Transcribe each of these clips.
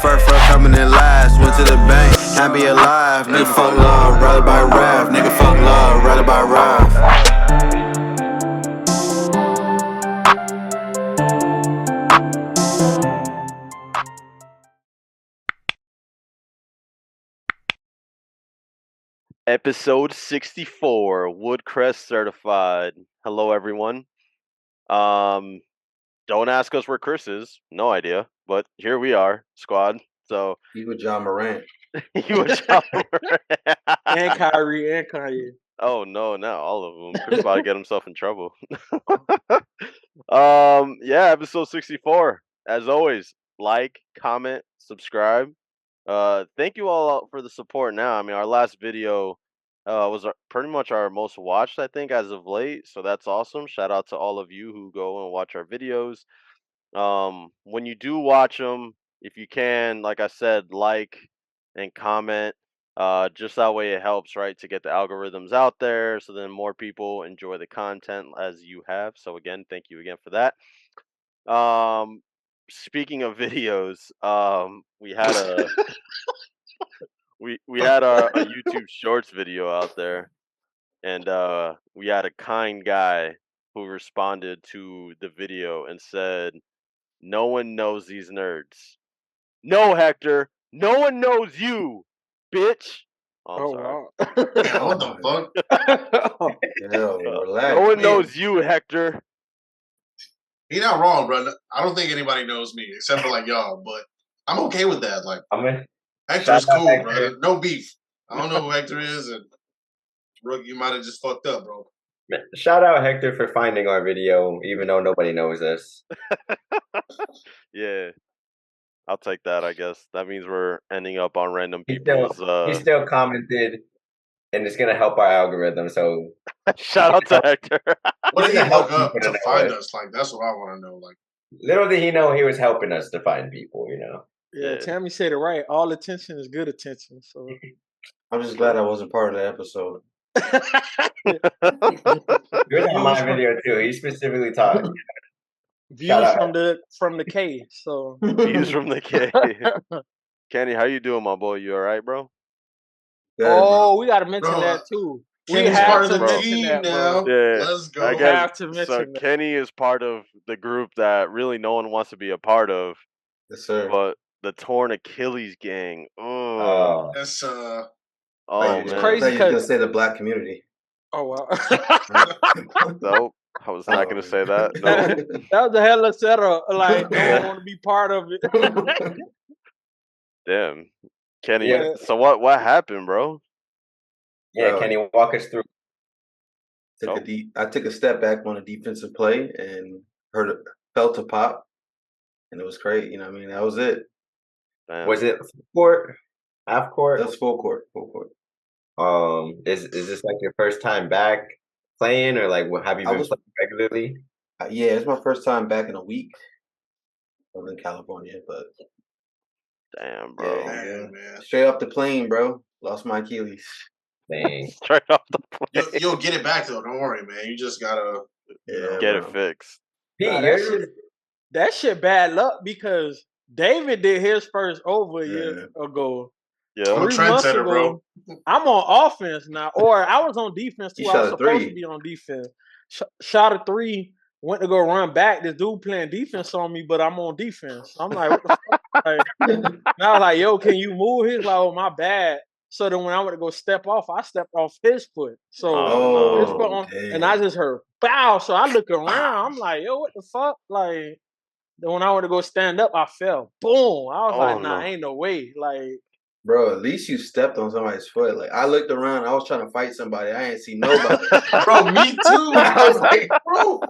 first coming in last. Went to the bank, happy alive. Nigga fuck love, rather by rap. Nigga fuck love, rather by rap. Episode 64, Woodcrest certified. Hello, everyone. Don't ask us where Chris is. No idea. But here we are, squad. So He was John Morant. he was John Morant. And Kyrie. Oh no, not all of them. Chris about to get himself in trouble. Yeah, episode 64. As always, like, comment, subscribe. Thank you all for the support now. I mean, our last video was pretty much our most watched, I think, as of late. So that's awesome. Shout out to all of you who go and watch our videos. When you do watch them, if you can, like I said, like and comment. Just that way it helps, right, to get the algorithms out there, so then more people enjoy the content as you have. So again, thank you again for that. Speaking of videos, we had a we had a YouTube Shorts video out there, and we had a kind guy who responded to the video and said, "No one knows these nerds." No, Hector, no one knows you, bitch. Oh, I'm sorry. Wow. What the fuck? Yo, relax. No one man. knows you, Hector. You're not wrong, bro. I don't think anybody knows me except for like y'all, but I'm okay with that. Like, Hector's cool, bro. No beef. I don't know who Hector is, and Rook, you might have just fucked up, bro. Shout out Hector for finding our video, even though nobody knows us. Yeah, I'll take that. I guess that means we're ending up on random He people's. still commented, and it's gonna help our algorithm. So Shout out to Hector. What did he help look up people to to find know us? Like, that's what I want to know. Like, little did he know he was helping us to find people. Yeah, Tammy said it right. All attention is good attention. So I'm just glad I wasn't part of that episode. Good on my video too. He specifically talked. views from the K. So Views from the K. Kenny, how you doing, my boy? You all right, bro? oh, we got to mention Bro, that too. We Kenny's have part of to the mention team that, now. bro. Yeah, Let's go. I We guess have to mention so. that. Kenny is part of the group that really no one wants to be a part of, Yes, sir. but the torn Achilles gang. Oh, That's Oh It's man, crazy I thought you were gonna because say the black community. oh wow, nope. I was not gonna say that. Nope. that was a hell of a setup. Like no one want to be part of it. Damn, Kenny. Yeah. So what happened, bro? yeah. Bro. Can you walk us through? I took a step back on a defensive play and felt a pop, and it was great. You know what I mean? That was it. Damn. Was it full court, half court? That was full court. Full court. Is this like your first time back playing, or like have you been playing regularly? Yeah, it's my first time back in a week. I was in California, but Damn, bro. man, man. straight off the plane, bro. Lost my Achilles. Dang. Straight off the plane. You'll get it back though. Don't worry, man. You just gotta Yeah, Get bro. it fixed. Pete, Nah, you're- that shit bad luck because David did his first over a year ago. I'm Yeah. a 3 months trendsetter, ago, bro. I'm on offense now, or I was on defense too. You I shot was a supposed three. to be on defense. Shot a 3, went to go run back. This dude playing defense on me, but I'm on defense. I'm like, what the fuck? Like, and I was like, yo, can you move? He's like, oh, my bad. So then when I went to go step off, I stepped off his foot. So Oh, his no. foot on, damn. and I just heard bow. So I look around. I'm like, yo, what the fuck? Like, then when I went to go stand up, I fell. Boom. I was like, nah, no. ain't no way. Like, Bro, at least you stepped on somebody's foot. Like I looked around, I was trying to fight somebody. I ain't see nobody. Bro, me too. I was like, bro.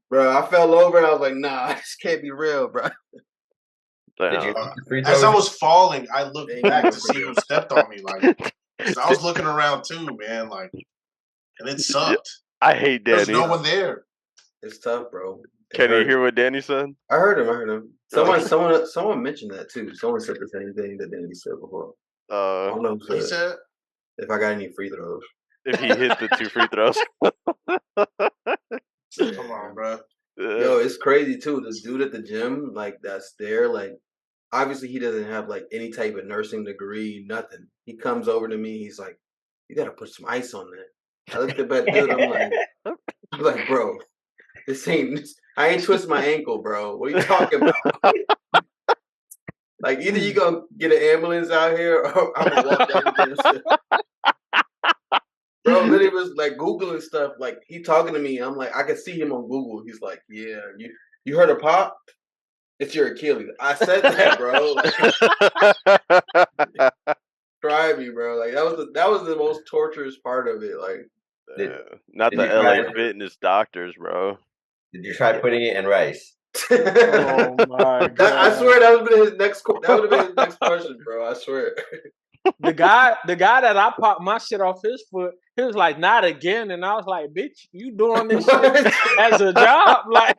Bro, I fell over and I was like, nah, this can't be real, bro. did you Damn. free As throws? I was falling, I looked Dang, back you to see who stepped on me. Like, 'cause I was looking around too, man. Like, and it sucked. I hate There's Danny. no one there. It's tough, bro. It Can you hurt. hear what Danny said? I heard him. Someone mentioned that too. Someone said the same thing that Danny said before. I don't know who He said said, if I got any free throws. If he hit the 2 free throws. "Come on, bro." Yo, it's crazy too. This dude at the gym, like that's there, like obviously he doesn't have like any type of nursing degree, nothing. He comes over to me. He's like, "You gotta put some ice on that." I looked at that dude. I'm like, bro, this ain't. I ain't twist my ankle, bro. What are you talking about? Like, either you gonna get an ambulance out here, or I'm gonna walk down the damn. Bro, literally was like Googling stuff. Like, he talking to me. I'm like, I can see him on Google. He's like, "Yeah, you heard of Pop? It's your Achilles." I said that, bro. Like, try me, bro. Like, that was the most torturous part of it. Like, not the LA Fitness doctors, bro. Did you try putting it in rice? Oh my god! I swear that would have been his next. That would have been his next question, bro. I swear. The guy that I popped my shit off his foot, he was like, "Not again," and I was like, "Bitch, you doing this shit as a job?" Like,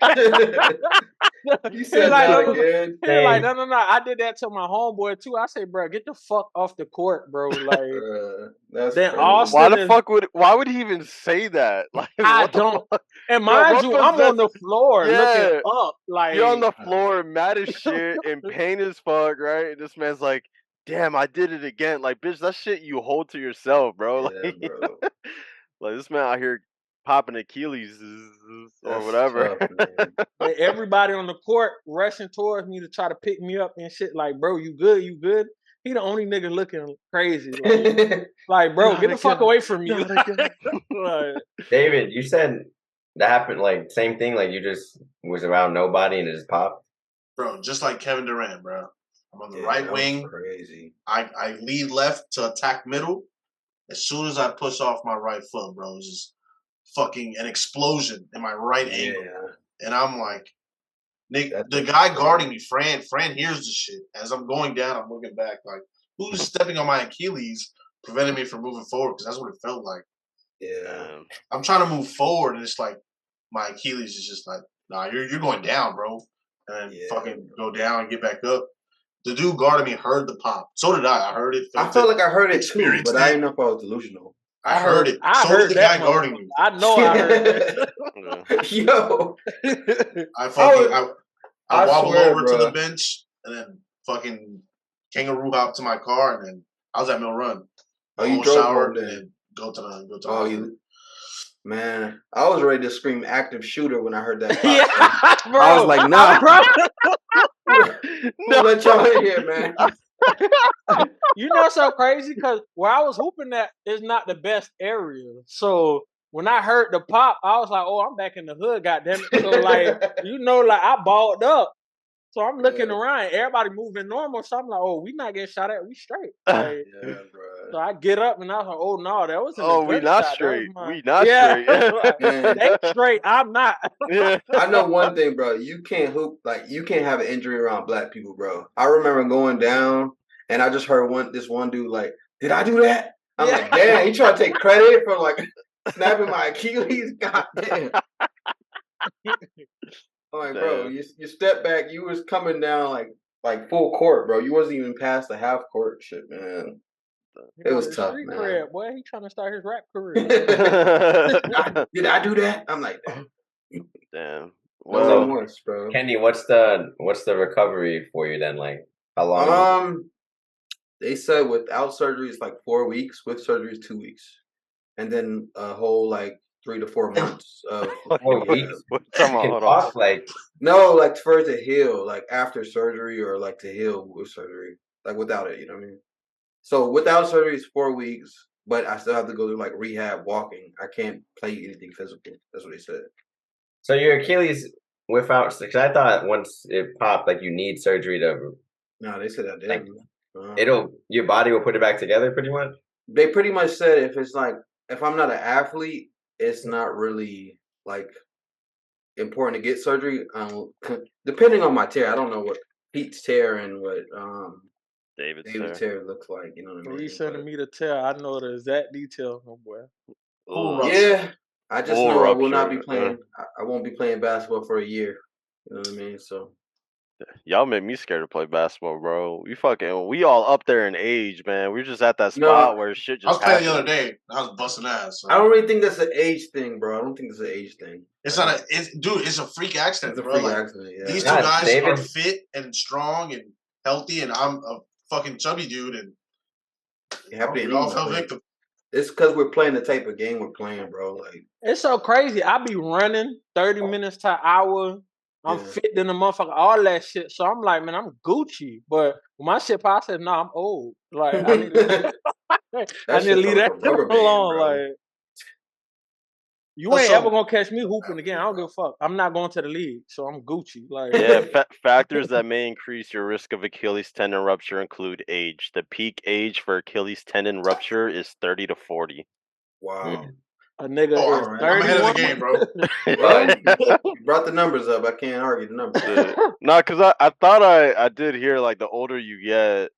you said like, not again. He was like, no. I did that to my homeboy too. I say, bro, get the fuck off the court, bro. Like, that's then crazy. Austin why would he even say that? Like, I don't. And mind you, I'm on the floor looking up. Like, you're on the floor, mad as shit, in pain as fuck, right? And this man's like, "Damn, I did it again." Like, bitch, that shit you hold to yourself, bro. Yeah, like, bro. Like, this man out here popping Achilles or whatever. Tough, like, everybody on the court rushing towards me to try to pick me up and shit. Like, bro, you good? You good? He the only nigga looking crazy. Like bro, get the fuck away from me. Like, David, you said that happened, like, same thing, like, you just was around nobody and it just popped? Bro, just like Kevin Durant, bro. I'm on the right wing. Crazy. I lead left to attack middle. As soon as I push off my right foot, bro, it's just fucking an explosion in my right ankle. And I'm like, Nick, the guy guarding me, Fran hears the shit. As I'm going down, I'm looking back like, who's stepping on my Achilles, preventing me from moving forward? Because that's what it felt like. Yeah. I'm trying to move forward, and it's like my Achilles is just like, nah, you're going down, bro. And then fucking go down and get back up. The dude guarding me heard the pop. So did I. I heard it. I felt like I heard it too, but I didn't know if I was delusional. I heard it. I so heard did the guy guarding me. I know I heard that. Yo. I wobbled over to the bench and then fucking kangaroo hopped to my car, and then I was at Mill Run. Oh, you drove showered and then go to the man, I was ready to scream active shooter when I heard that. Yeah, bro, I was like, nah. No, let y'all in here, man. You know, so crazy because where I was hooping at is not the best area. So when I heard the pop, I was like, "Oh, I'm back in the hood, goddamn it!" So like, you know, like I balled up. So I'm looking around, everybody moving normal. So I'm like, "Oh, we not getting shot at, we straight." Like, so I get up and I was like, "Oh no, that wasn't." Oh, we not straight. We not straight. Like, they straight. I'm not. I know one thing, bro. You can't hoop, like, you can't have an injury around black people, bro. I remember going down and I just heard this one dude like, "Did I do that?" I'm like, "Damn, he trying to take credit for like snapping my Achilles." God damn. I'm like, bro, you step back, you was coming down like full court, bro. You wasn't even past the half court shit, man. It was tough, man. Career, boy, he trying to start his rap career. Did I do that? I'm like, damn. Well, remorse, bro. Kenny, what's the recovery for you then? Like, how long? They said without surgery it's like 4 weeks. With surgery is 2 weeks, and then a whole like 3 to 4 months of 4 weeks. Like, no, like for it to heal, like after surgery, or like to heal with surgery, like without it. You know what I mean? So without surgery is 4 weeks, but I still have to go through like rehab walking. I can't play anything physical. That's what they said. So your Achilles without, because I thought once it popped, like you need surgery to. No, they said I didn't. Like, your body will put it back together pretty much. They pretty much said if I'm not an athlete, it's not really like important to get surgery. Depending on my tear, I don't know what Pete's tear and what David's tear looks like. You know what I mean? 3 centimeter tear. I know the exact details, my boy. Yeah, I just know I will not be playing. I won't be playing basketball for a year. You know what I mean? So. Y'all made me scared to play basketball, bro. We all up there in age, man. We're just at that spot where shit just. I was playing the other day. I was busting ass. So. I don't really think that's an age thing, bro. I don't think it's an age thing. It's not it's a freak accident, it's bro. A freak accident, yeah. These two guys are fit and strong, and healthy, and I'm a fucking chubby dude, and we all fell victim. It's because we're playing the type of game we're playing, bro. Like it's so crazy. I be running 30 minutes to an hour. I'm fit in the motherfucker, all that shit. So I'm like, man, I'm Gucci. But when my shit pop, I said, nah, I'm old. Like I need to, I need to leave that shit alone. Like you ain't ever gonna catch me hooping again. I don't give a fuck. I'm not going to the league, so I'm Gucci. Like factors that may increase your risk of Achilles tendon rupture include age. The peak age for Achilles tendon rupture is 30 to 40. Wow. A nigga is 31. I'm ahead of the game, bro. You brought the numbers up. I can't argue the numbers. No, because I thought I did hear like the older you get,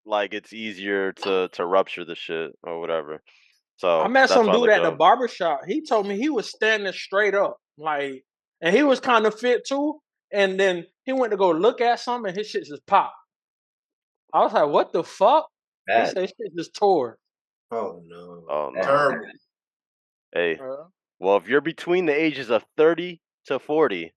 like it's easier to rupture the shit or whatever. So I met some dude at the barbershop. He told me he was standing straight up, like, and he was kind of fit too. And then he went to go look at something, and his shit just popped. I was like, "What the fuck?" He said, "Shit just tore." Oh no! Oh no! Terrible. Hey, well, if you're between the ages of 30 to 40,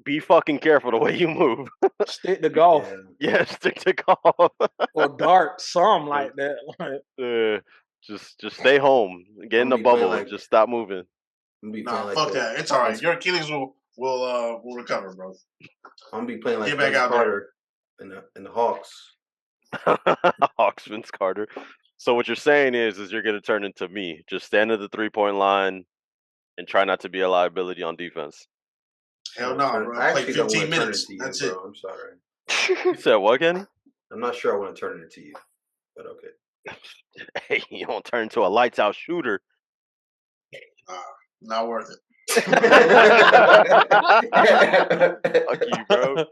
be fucking careful the way you move. Stick to golf. Yeah, stick to golf. Or dart, something like that. Just stay home. Get in the bubble. Just stop moving. Nah, fuck that. It's all right. Your Achilles will recover, bro. I'm gonna be playing like Vince Carter in the Hawks. Hawks, Vince Carter. So what you're saying is you're gonna turn into me. Just stand at the 3-point line and try not to be a liability on defense. Hell no, bro. I played 15 minutes. That's it. I'm sorry. You said what, Kenny? I'm not sure I want to turn it into you, but okay. Hey, you don't turn into a lights out shooter. Not worth it. Fuck you, bro.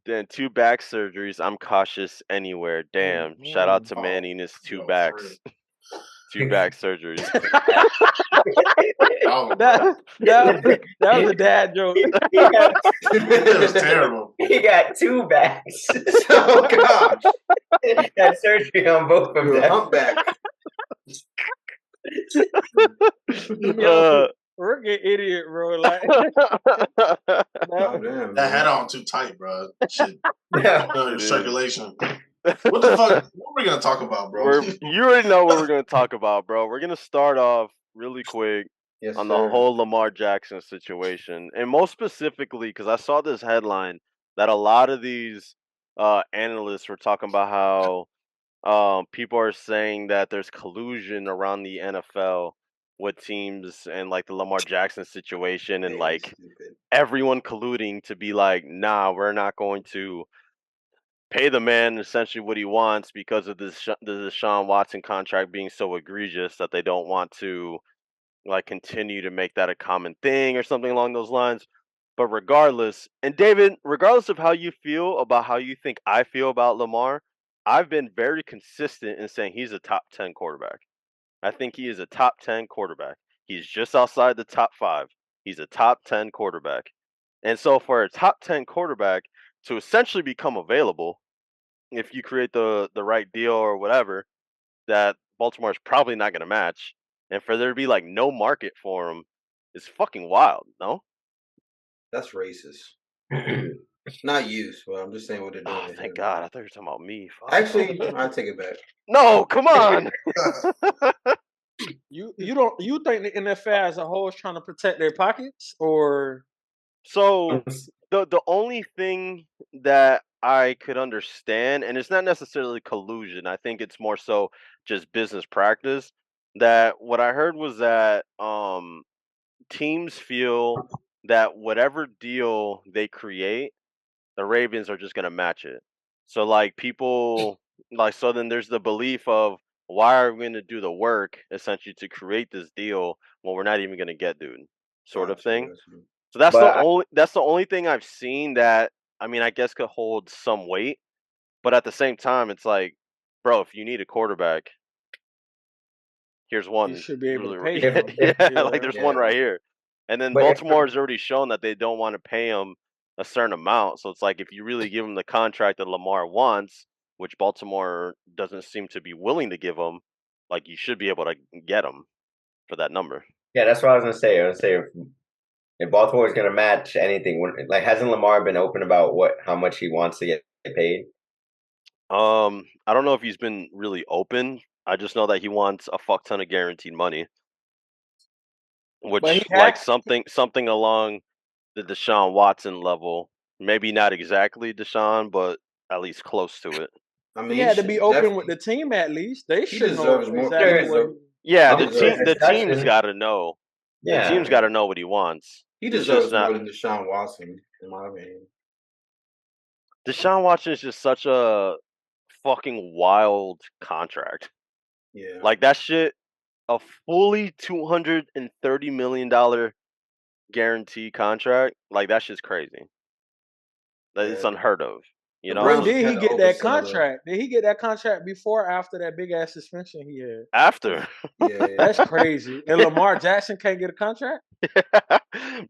Then 2 back surgeries. I'm cautious anywhere. Damn. Shout out to Manny and his 2 backs. 2 back surgeries. That was a dad joke. It was terrible. He got 2 backs. Oh gosh. He had surgery on both of them. Humpback. We're an idiot, bro. Like that hat on too tight, bro. Shit. Circulation. What the fuck? What are we gonna talk about, bro? You already know what we're gonna talk about, bro. We're gonna start off really quick on the whole Lamar Jackson situation, and most specifically because I saw this headline that a lot of these analysts were talking about how people are saying that there's collusion around the NFL with teams and like the Lamar Jackson situation, and like everyone colluding to be like, nah, we're not going to pay the man essentially what he wants because of the Deshaun Watson contract being so egregious that they don't want to like continue to make that a common thing or something along those lines. But regardless, and David, regardless of how you feel about how you think I feel about Lamar, I've been very consistent in saying he's a top 10 quarterback. I think he is a top 10 quarterback. He's just outside the top 5. He's a top 10 quarterback. And so for a top 10 quarterback to essentially become available, if you create the right deal or whatever, that Baltimore is probably not going to match, and for there to be like no market for him is fucking wild, no? That's racist. Not you, but I'm just saying what they're doing. Oh, thank God. I thought you were talking about me. Fuck. Actually, I take it back. No, come on. You think the NFL as a whole is trying to protect their pockets, or so the only thing that I could understand, and it's not necessarily collusion, I think it's more so just business practice, that what I heard was that teams feel that whatever deal they create, the Ravens are just going to match it. So like people like, so then there's the belief of, why are we going to do the work essentially to create this deal when we're not even going to get dude, sort of thing. So that's the only thing I've seen that, I mean, I guess could hold some weight, but at the same time, it's like, bro, if you need a quarterback, here's one. You should be able to pay him. Like there's one right here. And then Baltimore has already shown that they don't want to pay him a certain amount. So it's like, if you really give him the contract that Lamar wants, which Baltimore doesn't seem to be willing to give him, like you should be able to get him for that number. Yeah, that's what I was gonna say. if Baltimore is going to match anything, like hasn't Lamar been open about how much he wants to get paid? I don't know if he's been really open. I just know that he wants a fuck ton of guaranteed money, But he which like had something along the Deshaun Watson level. Maybe not exactly Deshaun, but at least close to it. I mean, he he had to should be open with definitely. the team at least. They He should know deserves more. exactly He what. deserves. Yeah, He Up for deserves. the team's discussion. got to know. The Yeah, team's got to know what he wants. He It's deserves just not. more than Deshaun Watson, in my opinion. Deshaun Watson is just such a fucking wild contract. Yeah. Like that shit, a fully $230 million guarantee contract. Like that shit's crazy. It's Yeah. unheard of. You The know. When Browns did had he to get that oversell the. contract? Did he get that contract before or after that big ass suspension he had? After, Yeah. That's crazy. And Lamar Jackson can't get a contract? I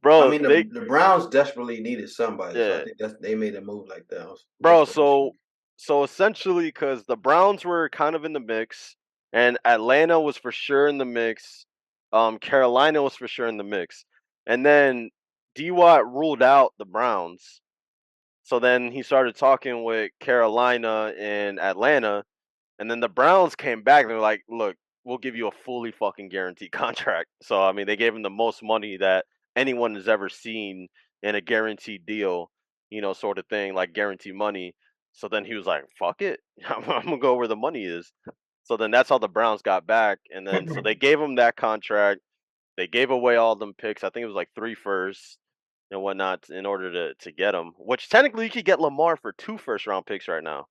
bro, mean, they the Browns desperately needed somebody, so I yeah, think they made a move like that. bro. Desperation. So essentially, because the Browns were kind of in the mix, and Atlanta was for sure in the mix. Carolina was for sure in the mix, and then D Watt ruled out the Browns. So then he started talking with Carolina and Atlanta, and then the Browns came back and they're like, "Look, we'll give you a fully fucking guaranteed contract." So I mean, they gave him the most money that anyone has ever seen in a guaranteed deal, sort of thing, like guaranteed money. So then he was like, "Fuck it, I'm gonna go where the money is." So then that's how the Browns got back, and then so they gave him that contract. They gave away all them picks. I think it was like 3 firsts and whatnot in order to get him. Which technically you could get Lamar for 2 first-round picks right now.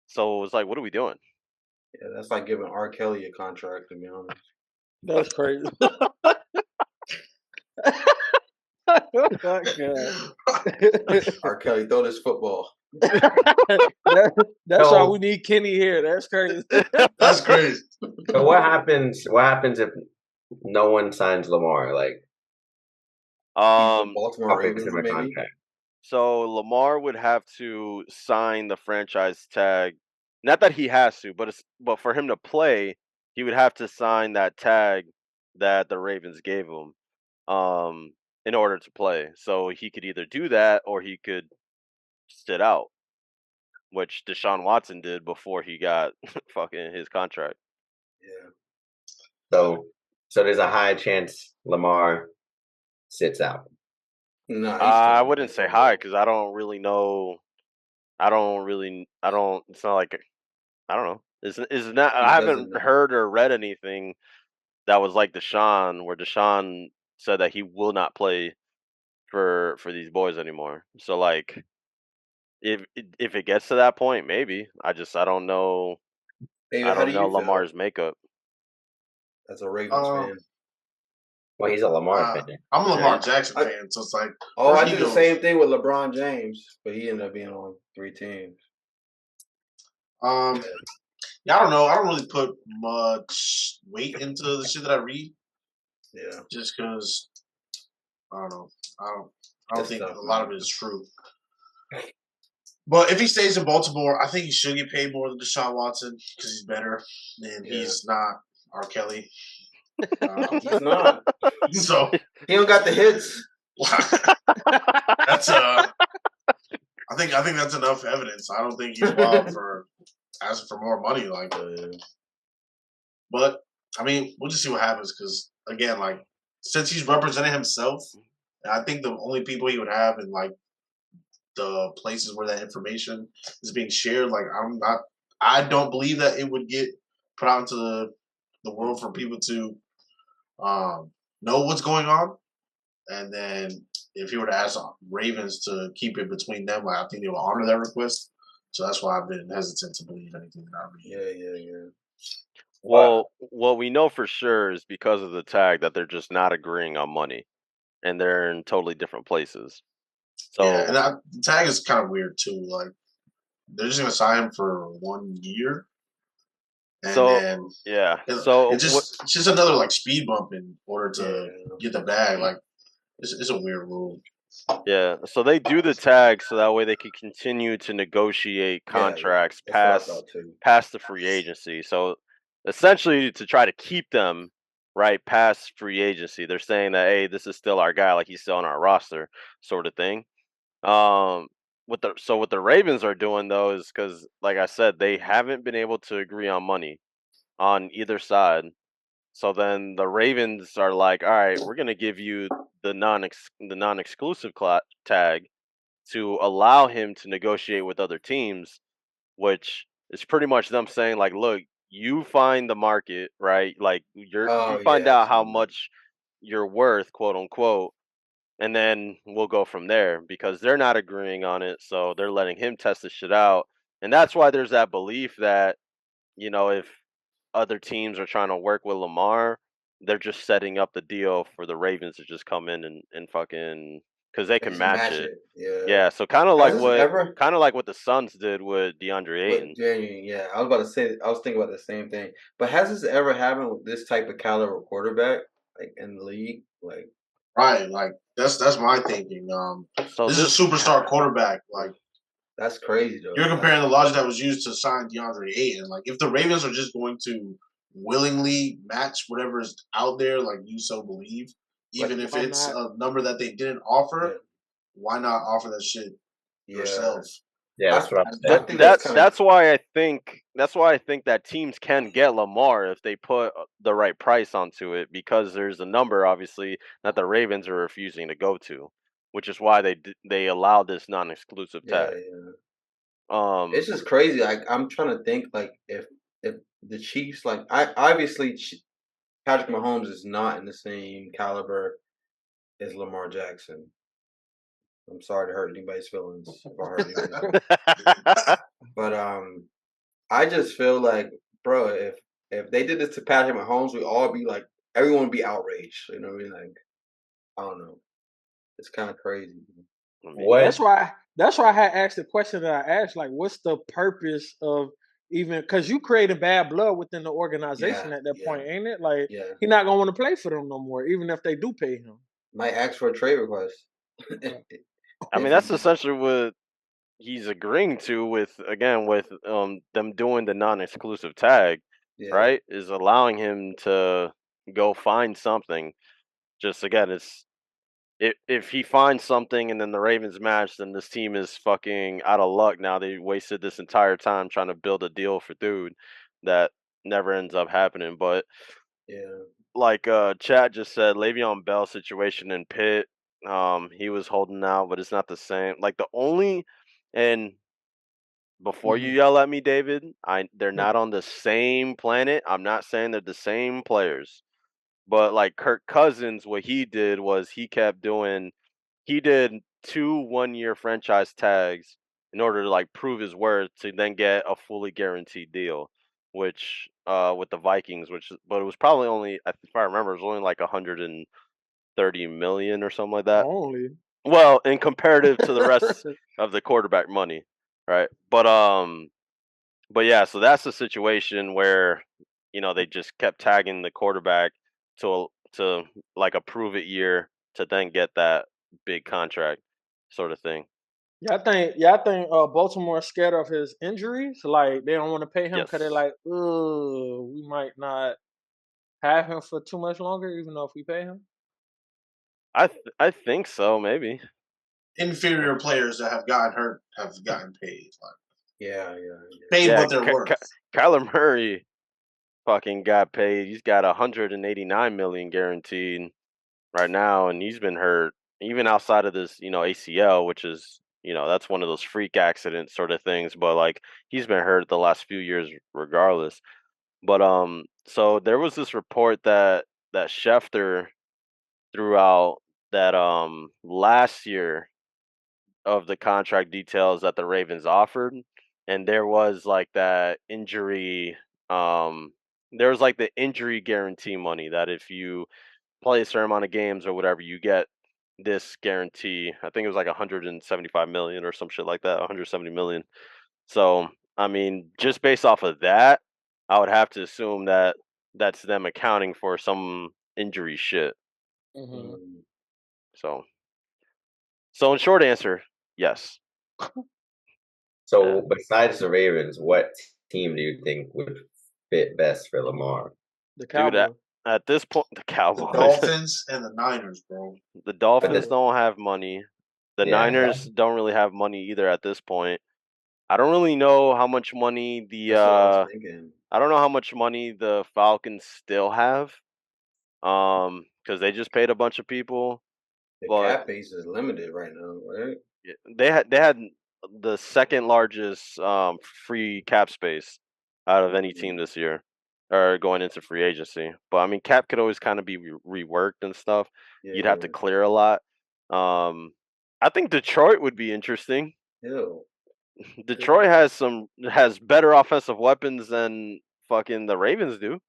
So it was like, what are we doing? Yeah, that's like giving R. Kelly a contract, to be honest. That's crazy. Oh my God. R. Kelly, throw this football. That's why we need Kenny here. That's crazy. That's crazy. So what happens? What happens if no one signs Lamar? Like, Baltimore offers Ravens, him a maybe. contract. So Lamar would have to sign the franchise tag. Not that he has to, but for him to play, he would have to sign that tag that the Ravens gave him in order to play. So he could either do that or he could sit out, which Deshaun Watson did before he got fucking his contract. Yeah. So there's a high chance Lamar sits out. No, I wouldn't say high because I don't really know. I don't. It's not like I don't know. Is not. I haven't heard or read anything that was like Deshaun, where Deshaun said that he will not play for these boys anymore. So like, if it gets to that point, maybe. I don't know. David, I how don't do know you feel Lamar's makeup. as a Ravens fan? Well, he's a Lamar fan. I'm a Lamar Jackson fan, so it's like. I did the same thing with LeBron James, but he ended up being on 3 teams. Yeah, I don't know. I don't really put much weight into the shit that I read. Yeah. Just because I don't know. I don't think a lot of it is true. But if he stays in Baltimore, I think he should get paid more than Deshaun Watson because he's better and he's not R. Kelly. He's not. So he don't got the hits. That's I think that's enough evidence. I don't think he's wild for asking for more money like that. But I mean, we'll just see what happens because again, like since he's representing himself, I think the only people he would have in like the places where that information is being shared, like I don't believe that it would get put out into the world for people to know what's going on. And then if you were to ask Ravens to keep it between them, like, I think they will honor that request. So that's why I've been hesitant to believe anything that I read. Yeah. Well, what we know for sure is because of the tag that they're just not agreeing on money, and they're in totally different places. So yeah, and the tag is kind of weird too. Like they're just gonna sign him for 1 year, and then it's just another like speed bump in order to get the bag. Like it's a weird rule. Yeah, so they do the tag so that way they can continue to negotiate contracts past the free agency. So essentially to try to keep them right, past free agency. They're saying that, hey, this is still our guy, like he's still on our roster, sort of thing. What the Ravens are doing though is because, like I said, they haven't been able to agree on money on either side. So then the Ravens are like, all right, we're gonna give you the non-exclusive tag to allow him to negotiate with other teams, which is pretty much them saying like, look, you find the market, right? Like you Oh find yeah, I've out how seen that. much you're worth, quote unquote, and then we'll go from there because they're not agreeing on it, so they're letting him test the shit out. And that's why there's that belief that, if other teams are trying to work with Lamar, they're just setting up the deal for the Ravens to just come in and fucking, because they They can just match match it. it. Yeah. Yeah, so kind of Has like this what ever? kind of like what the Suns did with DeAndre But Ayton. genuine, yeah, I was about to say. I was thinking about the same thing. But has this ever happened with this type of caliber quarterback, like in the league? Like, Right, like that's my thinking. So This is a superstar quarterback. Like that's crazy though. you're comparing the logic that was used to sign DeAndre Ayton. Like if the Ravens are just going to willingly match whatever is out there, like you so believe, even if Why it's not? a number that they didn't offer, Yeah. why not offer that shit Yeah, yourself? Yeah, that's what I'm I saying. think that's kind of That's why I think that teams can get Lamar if they put the right price onto it, because there's a number obviously that the Ravens are refusing to go to, which is why they allow this non-exclusive yeah, tag. yeah. Um It's just crazy. Like I'm trying to think like if the Chiefs like I obviously Patrick Mahomes is not in the same caliber as Lamar Jackson. I'm sorry to hurt anybody's feelings if I hurt anybody's feelings. But I just feel like, bro, if they did this to Patrick Mahomes, we'd all be like, everyone would be outraged. You know what I mean? Like, I don't know. It's kind of crazy. I mean, What? That's why I had asked the question that I asked, like, what's the purpose of even, because you created bad blood within the organization Yeah, at that yeah, point, ain't it? Like, yeah. he's not gonna want to play for them no more, even if they do pay him. Might ask for a trade request. I mean If that's he, essentially what he's agreeing to with them doing the non-exclusive tag, yeah, right? Is allowing him to go find something. Just again, it's if he finds something and then the Ravens match, then this team is fucking out of luck. Now they wasted this entire time trying to build a deal for dude that never ends up happening. But yeah. like Chad just said, Le'Veon Bell situation in Pitt, he was holding out, but it's not the same. Like the only and before you Mhm. yell at me, David, they're not on the same planet. I'm not saying they're the same players. But like Kirk Cousins, what he did was he did 2 1-year franchise tags in order to like prove his worth to then get a fully guaranteed deal, which with the Vikings, but it was probably only, if I remember, it was only like 130 million or something like that. Only. Well, in comparative to the rest of the quarterback money, right? But yeah, so that's the situation where they just kept tagging the quarterback to like a prove it year to then get that big contract, sort of thing. Yeah, I think Baltimore's scared of his injuries. Like, they don't want to pay him because they're Yes, like, we might not have him for too much longer, even though if we pay him. I think so, maybe. Inferior players that have gotten hurt have gotten paid. Like Yeah, yeah, paid Yeah, what they're worth. Kyler Murray fucking got paid. He's got 189 million guaranteed right now, and he's been hurt even outside of this, ACL, which is, that's one of those freak accident sort of things. But like he's been hurt the last few years regardless. But so there was this report that Schefter threw out that last year of the contract details that the Ravens offered, and there was like that injury. There was like the injury guarantee money that if you play a certain amount of games or whatever, you get this guarantee. I think it was like 175 million or some shit like that, 170 million. So, I mean, just based off of that, I would have to assume that that's them accounting for some injury shit. Hmm. yeah. So in short answer, yes. So besides the Ravens, what team do you think would fit best for Lamar? The Dude, Cowboy. At this point, the The Cowboys, Dolphins and the Niners, bro. the Dolphins the- don't have money. The Yeah. Niners don't really have money either at this point. I don't really know how much money That's what I was thinking. I don't know how much money the Falcons still have. Because they just paid a bunch of people. The But cap base is limited right now, right? they had the second largest free cap space out of any team this year, or going into free agency. But I mean, cap could always kind of be reworked and stuff. You'd have to clear a lot. I think Detroit would be interesting. Ew. Detroit has better offensive weapons than fucking the Ravens do.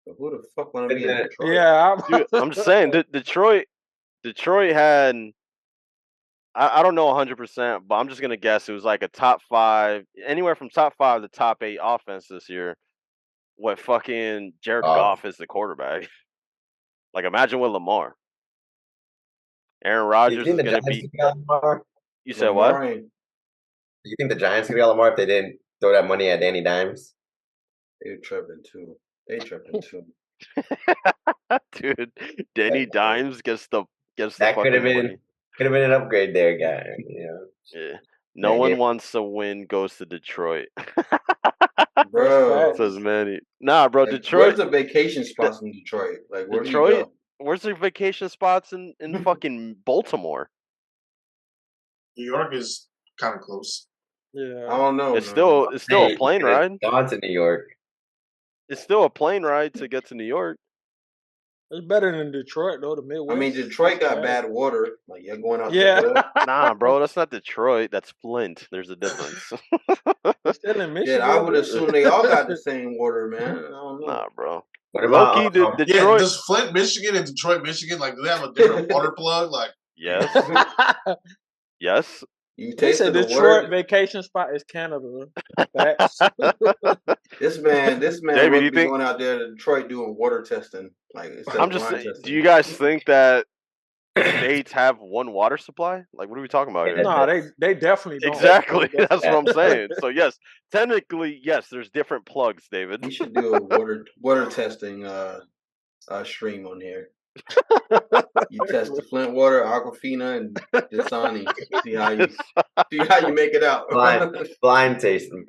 But who the fuck want to be in Detroit? Yeah, Dude, I'm just saying Detroit had, I don't know 100%, but I'm just gonna guess it was like a top 5, anywhere from top 5 to top 8 offense this year. What fucking Jared Goff is the quarterback? Like, imagine with Lamar. Aaron Do you Rodgers think is the gonna Giants be. could get Lamar? You said what? Lamar ain't- Do you think the Giants could get Lamar if they didn't throw that money at Danny Dimes? They tripping too. They tripping too. Dude, Danny Dimes gets the That could fucking have money. been an upgrade there, guy. You know. Yeah. No one wants to win, goes to Detroit. Bro. Says Manny. Nah, bro, Like, Detroit. where's the vacation spots in Detroit? Like, where do you Detroit. go? Where's the vacation spots in fucking Baltimore? New York is kind of close. I yeah. don't know. It's man. still a plane ride. Gone to New York. It's still a plane ride to get to New York. It's better than Detroit though. The Midwest. I mean, Detroit got bad water. Like, you're going out Yeah. the hood. Nah, bro, that's not Detroit. That's Flint. There's a difference. It's still in Michigan. Yeah, I would dude. assume they all got the same water, man. I don't know. Nah, bro. What about Low-key, Yeah, Detroit. does Flint, Michigan, and Detroit, Michigan, like, do they have a different water plug? Like, Yes. Yes. You They said tasted the Detroit word. vacation spot is Canada. Facts. This man David, would you be think- going out there to Detroit doing water testing. Like, instead I'm of just blind saying. testing. Do you guys think that states have one water supply? Like, what are we talking about here? No, they definitely don't. Exactly. They That's what I'm definitely saying. So yes, technically, yes, there's different plugs, David. We should do a water testing stream on here. You test the Flint water, Aquafina, and Dasani. See how you make it out. blind tasting?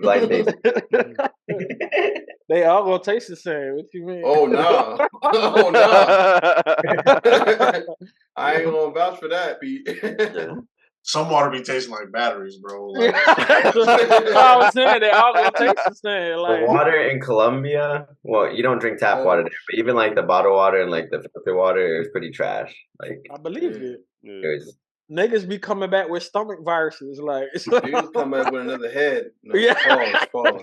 They all gonna taste the same. What you mean? Oh no! Oh no! I ain't gonna vouch for that, Pete. some water be tasting like batteries, bro. Like, I was saying they all gonna taste the same. The Like water in Colombia, well, you don't drink tap water there, but even like the bottled water and like the filter water is pretty trash. Like, I believe it. it was, Niggas be coming back with stomach viruses. Like it's Dudes come up with another head. No, Yeah. pause.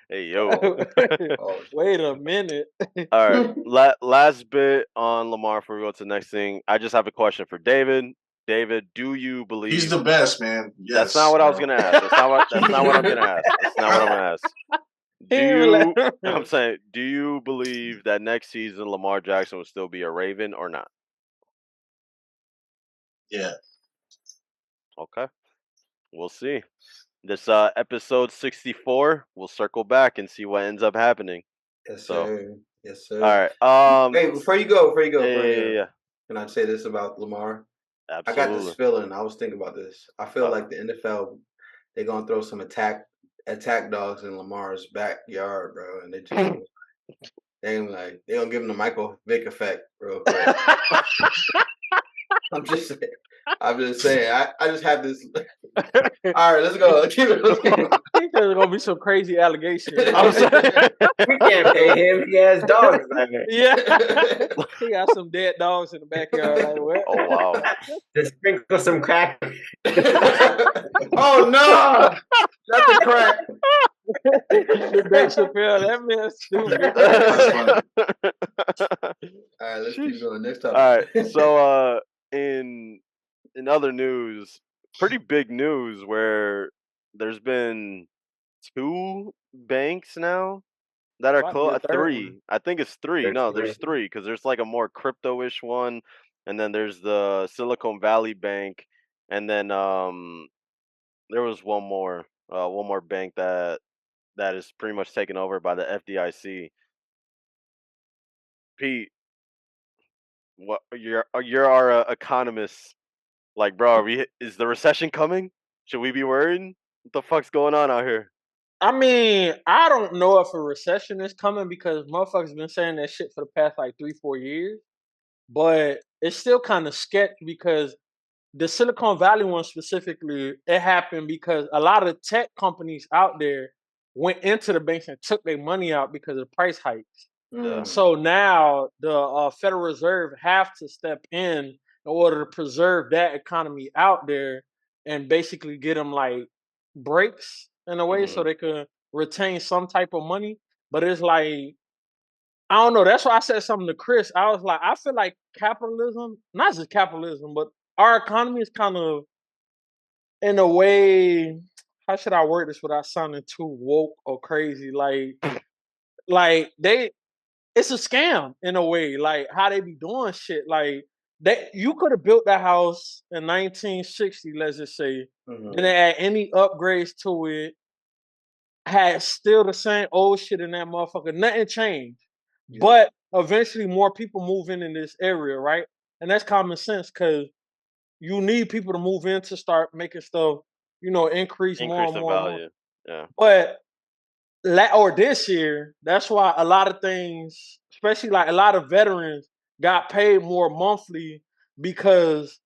Hey yo. Pause. Wait a minute. All right. Last bit on Lamar before we go to the next thing. I just have a question for David. David, do you believe he's the best, man. Yes, That's not what I was gonna ask. That's not what I'm gonna ask. That's not what I'm gonna ask. I'm saying, do you believe that next season Lamar Jackson will still be a Raven or not? Yeah. Okay. We'll see. This episode 64, we'll circle back and see what ends up happening. Yes, So, sir. Yes, sir. All right. Hey, before you go, Yeah. can I say this about Lamar? Absolutely. I got this feeling. I was thinking about this. I feel like the NFL, they're gonna throw some attack dogs in Lamar's backyard, bro, and they gonna give him the Michael Vick effect, real quick. I'm just saying. I just have this. All right, let's go. Keep it. I think there's gonna be some crazy allegations. I'm saying, we can't pay him. He has dogs there. Yeah, he got some dead dogs in the backyard. Like, what? oh wow. Just sprinkle some crack. Oh no! That's a crack. The Dave Chappelle, that man stupid. All right, let's keep going. Next topic. All right. So in other news, pretty big news where there's been 2 banks now that are Might be closed. a third 3. one. I think it's 3. There's No, 3. there's 3 because there's like a more crypto-ish one, and then there's the Silicon Valley Bank, and then there was one more bank that is pretty much taken over by the FDIC. Pete, What you're our economist. Like, bro, is the recession coming? Should we be worried? What the fuck's going on out here? I mean, I don't know if a recession is coming because motherfuckers been saying that shit for the past like 3-4 years. But it's still kind of sketch because the Silicon Valley one specifically, it happened because a lot of tech companies out there went into the banks and took their money out because of price hikes. Yeah. So now the Federal Reserve have to step in order to preserve that economy out there and basically get them like breaks in a way so they can retain some type of money. But it's like I don't know. That's why I said something to Chris. I was like, I feel like capitalism, not just capitalism, but our economy is kind of in a way. How should I word this without sounding too woke or crazy? Like it's a scam in a way. Like how they be doing shit. Like you could have built that house in 1960, let's just say, didn't add any upgrades to it, had still the same old shit in that motherfucker. Nothing changed. Yeah. But eventually more people move in this area, right? And that's common sense because you need people to move in to start making stuff, increase more Increase and the more and more. value. Yeah. But or this year, that's why a lot of things, especially like a lot of veterans, got paid more monthly because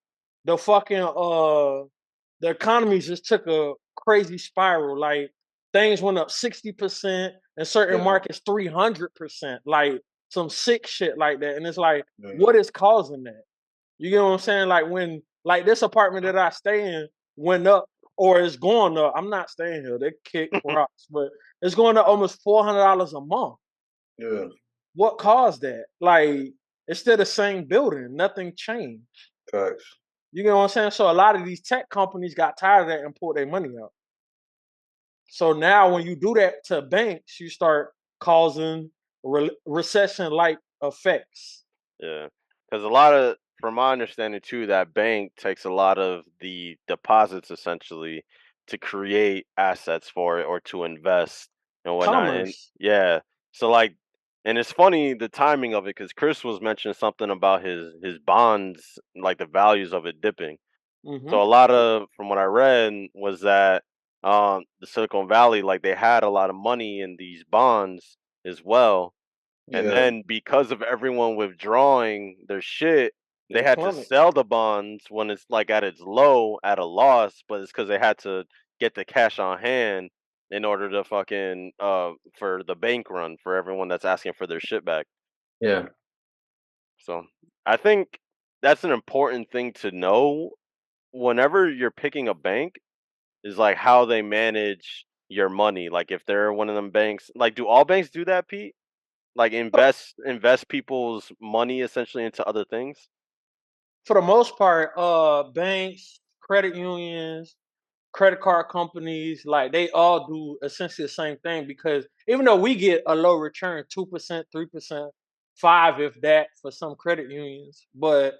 the fucking the economy just took a crazy spiral. Like things went up 60%, and certain markets 300%. Like some sick shit like that. And it's like, what is causing that? You get what I'm saying? Like when like this apartment that I stay in went up or it's going up. I'm not staying here. They kick rocks, but it's going up almost $400 a month. Yeah. What caused that? Like it's still the same building. Nothing changed. Facts. You get what I'm saying? So a lot of these tech companies got tired of that and pulled their money out. So now when you do that to banks, you start causing recession-like effects. Yeah, because a lot of, from my understanding too, that bank takes a lot of the deposits essentially to create assets for it or to invest and whatnot. And Commerce. yeah, so like, and it's funny the timing of it because Chris was mentioning something about his bonds, like the values of it dipping. So a lot of, from what I read, was that the Silicon Valley, like they had a lot of money in these bonds as well. And then because of everyone withdrawing their shit, they had to sell the bonds when it's like at its low at a loss, but it's because they had to get the cash on hand in order to fucking for the bank run for everyone that's asking for their shit back. Yeah. So I think that's an important thing to know whenever you're picking a bank is like how they manage your money. Like if they're one of them banks, like do all banks do that, Pete? Like invest people's money essentially into other things? For the most part, banks, credit unions, credit card companies, like they all do essentially the same thing because even though we get a low return, 2%, 3%, 5 if that for some credit unions, but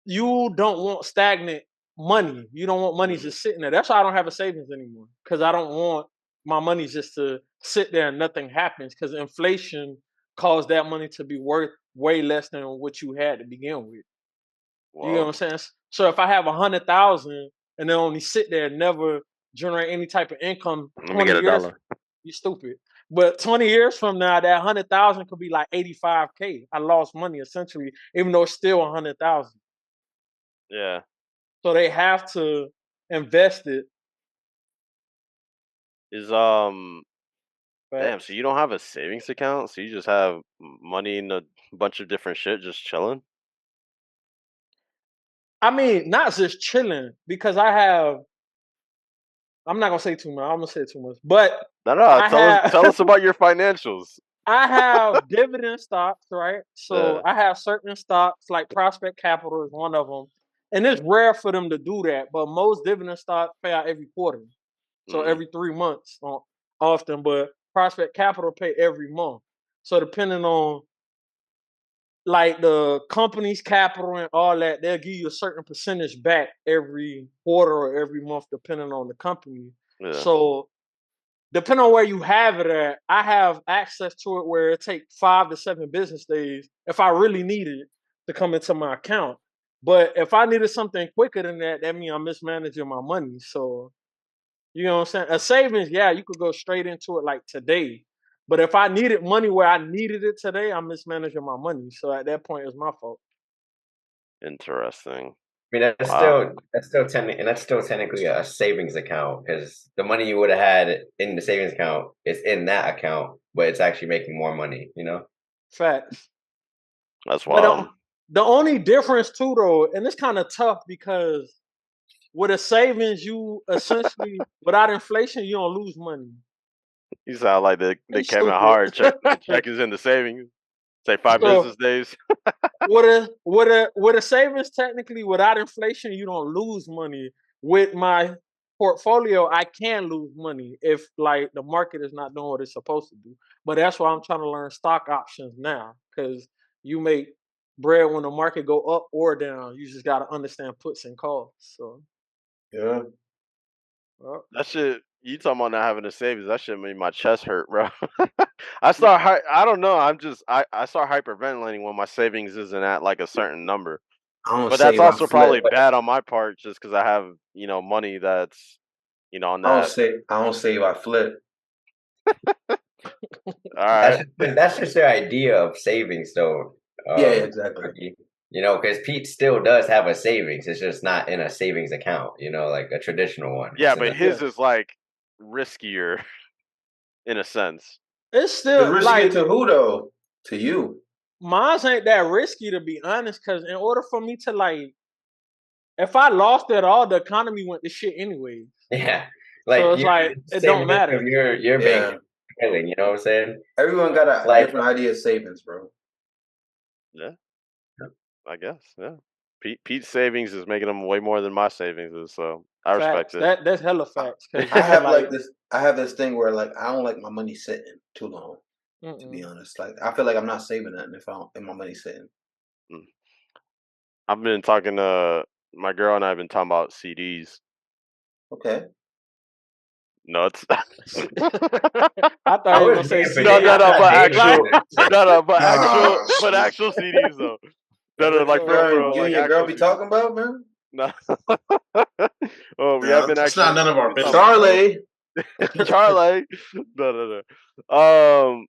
you don't want stagnant money. You don't want money just sitting there. That's why I don't have a savings anymore because I don't want my money just to sit there and nothing happens because inflation caused that money to be worth way less than what you had to begin with. You know what I'm saying? So if I have 100,000 and they only sit there and never generate any type of income, Let me get $1. you stupid. But 20 years from now, that 100,000 could be like 85K. I lost money essentially, even though it's still 100,000. Yeah. So they have to invest it. Is damn, so you don't have a savings account? So you just have money in a bunch of different shit just chilling? I mean, not just chilling because I'm not gonna say too much. I'm gonna say too much, but No, tell us about your financials. I have dividend stocks, right? So I have certain stocks like Prospect Capital is one of them, and it's rare for them to do that. But most dividend stocks pay out every quarter, so every 3 months, often. But Prospect Capital pay every month. So depending on like the company's capital and all that, they'll give you a certain percentage back every quarter or every month, depending on the company. Yeah. So depending on where you have it at, I have access to it where it takes 5 to 7 business days if I really need it to come into my account. But if I needed something quicker than that, that means I'm mismanaging my money. So you know what I'm saying? A savings, yeah, you could go straight into it like today. But if I needed money where I needed it today, I'm mismanaging my money. So at that point, it's my fault. Interesting. I mean, Wow. that's still technically a savings account because the money you would have had in the savings account is in that account, but it's actually making more money. You know? Facts. That's But wild. the only difference too, though, and it's kind of tough because with a savings, you essentially without inflation, you don't lose money. You sound like the It's Kevin stupid. Hart check. The check is in the savings. Say 5 So business days. with a savings, technically without inflation, you don't lose money. With my portfolio, I can lose money if like the market is not doing what it's supposed to do. But that's why I'm trying to learn stock options now, because you make bread when the market go up or down. You just got to understand puts and calls. So Yeah. well, That shit. You talking about not having a savings? That shit made my chest hurt, bro. I don't know. I start hyperventilating when my savings isn't at like a certain number. I don't But that's save, I also flip. probably bad on my part, just because I have money that's on that. I don't save, I flip. All right. That's just their idea of savings, though. Yeah, exactly. Ricky. Because Pete still does have a savings. It's just not in a savings account. Like a traditional one. Yeah, It's in but a, his is like riskier in a sense. it's It's still risky like to who though? To you. mine ain't that risky, to be honest. Because in order for me to like, if I lost it all, the economy went to shit anyway. yeah. So Like it's like it's the it same don't risk of matter. your Yeah. bank failing. You know what I'm saying? Everyone got a Like different idea of savings, bro. Yeah, I guess. Yeah. Pete's savings is making him way more than my savings is, so I respect Facts. it. That's hella facts. Because I have like, I have this thing where like I don't like my money sitting too long. To be honest, like I feel like I'm not saving nothing if my money's sitting. Mm. I've been talking to my girl and I've been talking about CDs. Okay. Nuts. I thought I you were was gonna say there for CD. No, days. but Dating actual, shit. but actual CDs though. No, like for real, You and like your girl actual be CDs. talking about, man? No. Oh, we have Yeah, been it's not actually none of our talking business, about bro. Charlie. Charlie. No.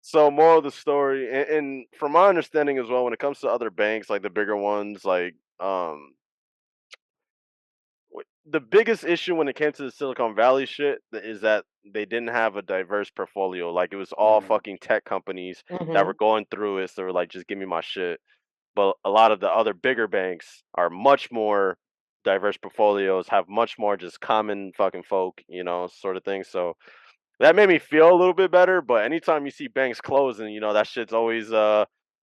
So moral of the story, and from my understanding as well, when it comes to other banks, like the bigger ones, like the biggest issue when it came to the Silicon Valley shit is that they didn't have a diverse portfolio. Like it was all fucking tech companies that were going through it. So they were like, just give me my shit. But a lot of the other bigger banks are much more diverse portfolios, have much more just common fucking folk, sort of thing. So that made me feel a little bit better. But anytime you see banks closing, that shit's always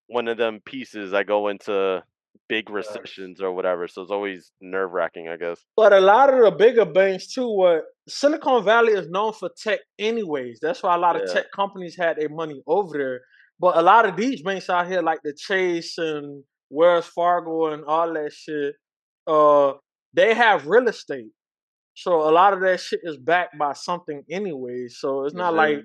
one of them pieces that go into big recessions or whatever. So it's always nerve wracking, I guess. But a lot of the bigger banks too, what Silicon Valley is known for tech anyways. That's why a lot of Yeah. tech companies had their money over there. But a lot of these banks out here, like the Chase and Wells Fargo and all that shit, they have real estate. So a lot of that shit is backed by something anyway. So it's not like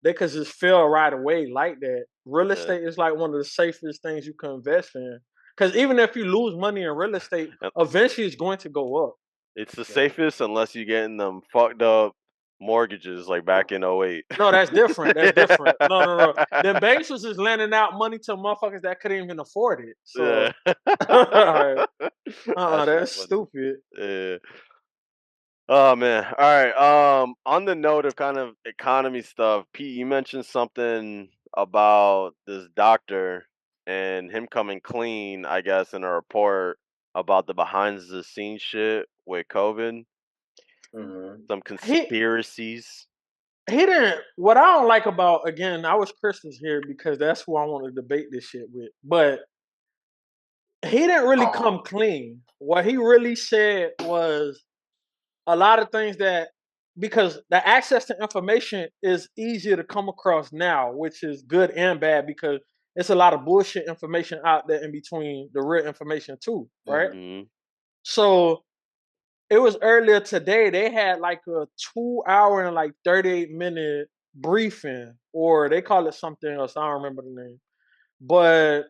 they could just fail right away like that. Real Yeah. estate is like one of the safest things you can invest in. Because even if you lose money in real estate, eventually it's going to go up. It's the safest unless you're getting them fucked up mortgages like back in 08. No, that's different. That's different. No. Then banks was just lending out money to motherfuckers that couldn't even afford it. So, Yeah. that's Funny. stupid. Yeah. Oh man. All right. On the note of kind of economy stuff, Pete, you mentioned something about this doctor and him coming clean, I guess, in a report about the behind the scenes shit with COVID. Some He conspiracies. he didn't. What I don't like about, again, I wish Chris was here because that's who I want to debate this shit with. But he didn't really come clean. What he really said was a lot of things that, because the access to information is easier to come across now, which is good and bad because it's a lot of bullshit information out there in between the real information too, right? So it was earlier today. They had like a 2 hour and like 38-minute briefing, or they call it something else. I don't remember the name, but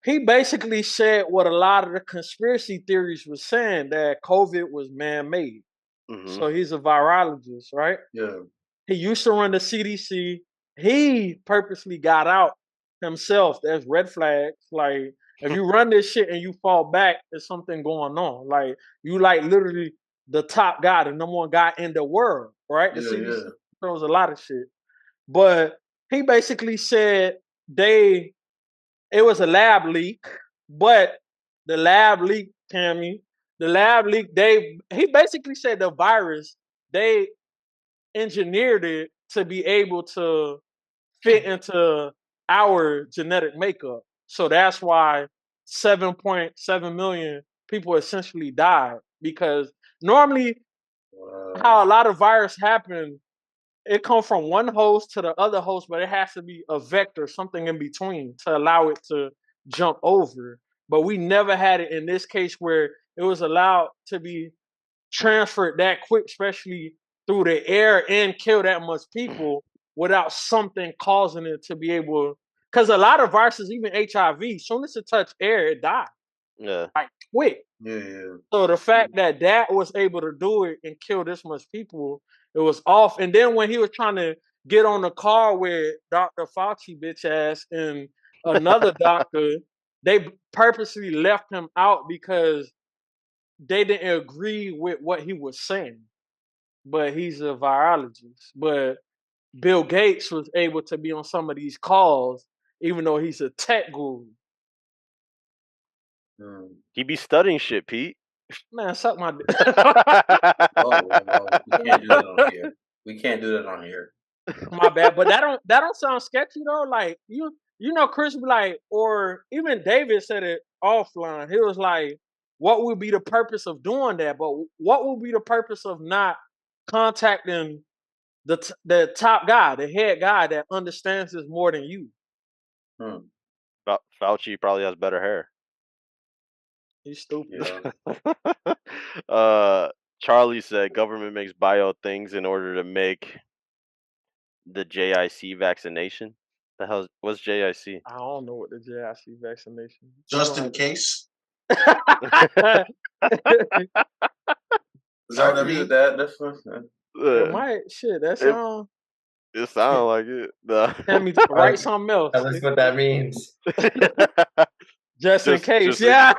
he basically said what a lot of the conspiracy theories were saying, that COVID was man-made. Mm-hmm. So he's a virologist, right? Yeah. He used to run the CDC. He purposely got out himself. There's red flags. Like, if you run this shit and you fall back, there's something going on. Like, you like literally the top guy, the number one guy in the world, right? The CDC throws a lot of shit. But he basically said it was a lab leak, but the lab leak, Tammy, he basically said the virus, they engineered it to be able to fit into our genetic makeup. So that's why 7.7 million people essentially died, because normally how a lot of virus happen, it comes from one host to the other host, but it has to be a vector, something in between to allow it to jump over. But we never had it in this case where it was allowed to be transferred that quick, especially through the air, and kill that much people without something causing it to be able. Because a lot of viruses, even HIV, as soon as it touch air, it dies. Yeah. Like quick. Yeah. So the fact that was able to do it and kill this much people, it was off. And then when he was trying to get on the car with Dr. Fauci bitch ass and another doctor, they purposely left him out because they didn't agree with what he was saying. But he's a virologist. But Bill Gates was able to be on some of these calls, even though he's a tech guru. He be studying shit, Pete. Man, suck my dick. Well, we can't do that on here. We can't do that on here. My bad, but that don't sound sketchy though. Like you know, Chris be like, or even David said it offline. He was like, "What would be the purpose of doing that? But what would be the purpose of not contacting the top guy, the head guy that understands this more than you?" Fauci probably has better hair. He's stupid. Yeah. Charlie said government makes bio things in order to make the JIC vaccination. The hell what's JIC? I don't know what the JIC vaccination is. Just in case. Is that what I mean? That's what it might shit. That sound. It sounds like it. Tell me write something else. Tell us what that means. Just in case, yeah.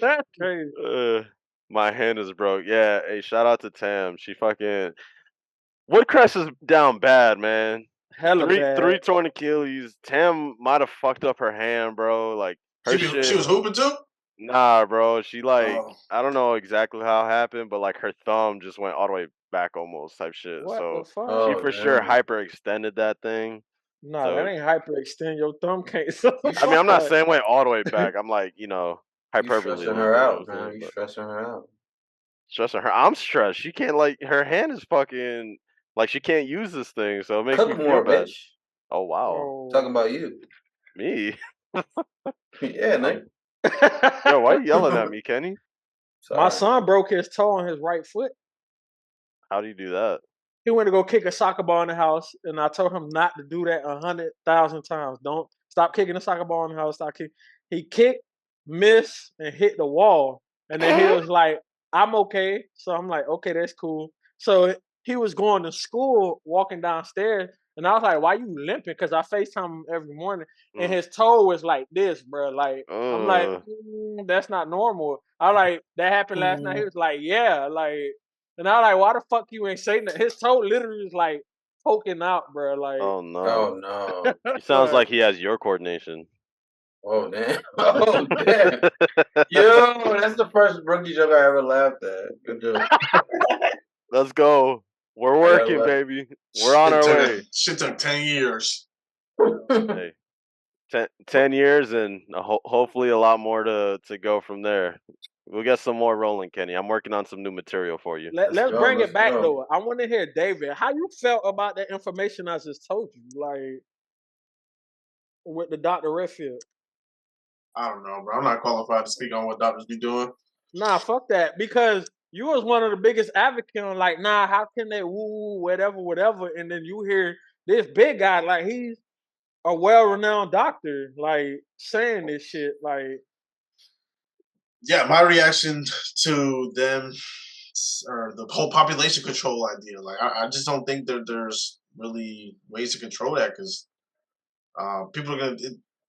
That's crazy. My hand is broke. Yeah, hey, shout out to Tam. She fucking Woodcrest is down bad, man. Hella bad. 3 torn Achilles. Tam might have fucked up her hand, bro. Like her shit. She was hooping too? Nah, bro. She like I don't know exactly how it happened, but like her thumb just went all the way back almost type shit. What so the fuck? she for sure hyperextended that thing. No, that ain't hyperextend. Your thumb can't. I mean, I'm not saying went all the way back. I'm like, hyperbole. You stressing her out, man. You stressing her out. Stressing her. I'm stressed. She can't her hand is fucking like she can't use this thing, so it makes me feel more, bad. Bitch. Oh wow. Talking about you. Me? Yeah, Nick. Yo, why you yelling at me, Kenny? Sorry. My son broke his toe on his right foot. How do you do that? He went to go kick a soccer ball in the house, and I told him not to do that 100,000 times. Don't stop kicking the soccer ball in the house. Stop kicking. He kicked, missed, and hit the wall. And then he was like, "I'm okay." So I'm like, "Okay, that's cool." So he was going to school, walking downstairs, and I was like, "Why you limping?" Because I FaceTime him every morning, and his toe was like this, bro. Like I'm like, that's not normal. I like that happened last night. He was like, "Yeah," like. And I was like, why the fuck you ain't saying that? His toe literally is like poking out, bro. Like, oh no, oh no. He sounds like he has your coordination. Oh damn! Oh damn! Yo, that's the first rookie joke I ever laughed at. Good joke. Let's go. We're working, baby. We're on our way. Shit took 10 years. Hey, 10 years and hopefully a lot more to go from there. We'll get some more rolling, Kenny. I'm working on some new material for you. Let's bring it back, though. I want to hear, David, how you felt about that information I just told you, like, with the Dr. Redfield? I don't know, bro. I'm not qualified to speak on what doctors be doing. Nah, fuck that. Because you was one of the biggest advocates on, like, nah, how can they woo, whatever. And then you hear this big guy, like, he's a well-renowned doctor like saying this shit. Like, yeah, my reaction to them or the whole population control idea, like I just don't think that there's really ways to control that because people are gonna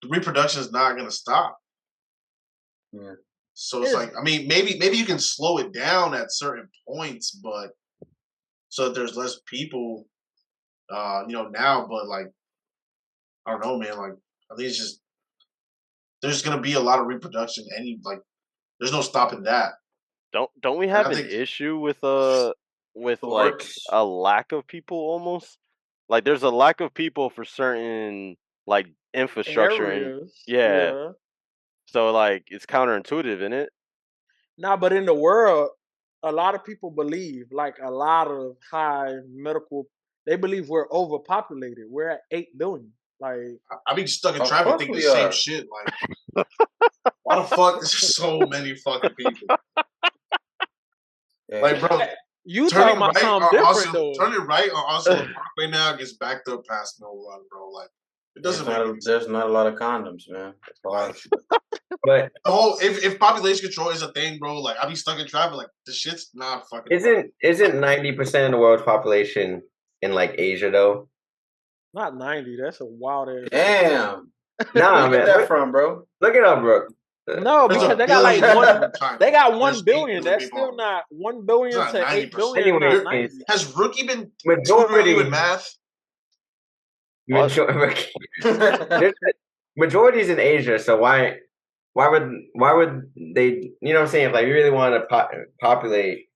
reproduction is not gonna stop. Yeah. So it's like, I mean, maybe you can slow it down at certain points, but so that there's less people, now. But like, I don't know, man. Like, I think it's just there's gonna be a lot of reproduction. There's no stopping that. Don't we have an issue with like a lack of people almost? Like, there's a lack of people for certain like infrastructure and yeah. So like, it's counterintuitive, isn't it? Nah, but in the world, a lot of people believe, like a lot of high medical, they believe we're overpopulated. We're at 8 billion. Like, I be stuck in traffic thinking the same shit. Like, why the fuck is there so many fucking people? Yeah. Like, bro, you talking about something different though. Turning right on Oslo Parkway now gets backed up past Mill Run, bro. Like, it doesn't make any sense. There's not a lot of condoms, man. But the whole if population control is a thing, bro, like I be stuck in traffic. Like, the shit's not fucking. Isn't 90% of the world's population in like Asia though? Not 90. That's a wild ass. Damn. Nah, Where you man. get that from, bro? Look it up, bro. No, because they got like they got 1 billion. That's still not 1 billion to 8 billion. Anyway, has Rookie been majority with math? Majority's in Asia, so why would they? You know what I'm saying? If like you really want to populate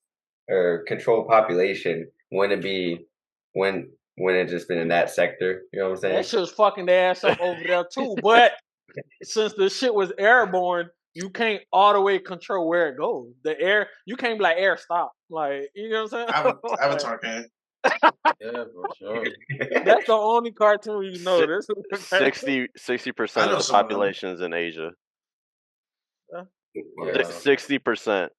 or control population, wouldn't it be when it just been in that sector? You know what I'm saying? That shit was fucking their ass up over there too. But since the shit was airborne, you can't all the way control where it goes. The air, you can't be like air stop. Like, you know what I'm saying? Avatar can. Yeah, for sure. That's the only cartoon you know. 60% of the population is in Asia. 60%.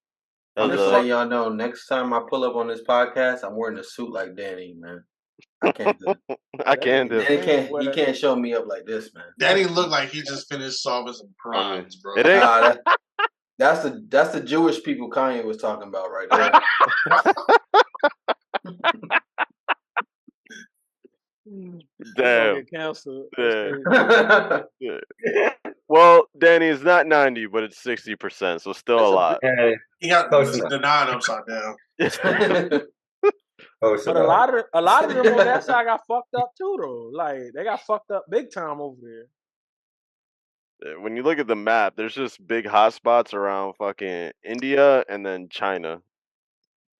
I'm just letting y'all know. Next time I pull up on this podcast, I'm wearing a suit like Danny, man. I can't do it. I can do it. He can't show me up like this, man. Danny looked like he just finished solving some crimes, bro. It ain't. That's the Jewish people Kanye was talking about right there. Damn. Yeah. Well, Danny, it's not 90, but it's 60%, so still a lot. He got the 9 upside down. But a lot of them on that side got fucked up too, though. Like, they got fucked up big time over there. When you look at the map, there's just big hotspots around fucking India and then China,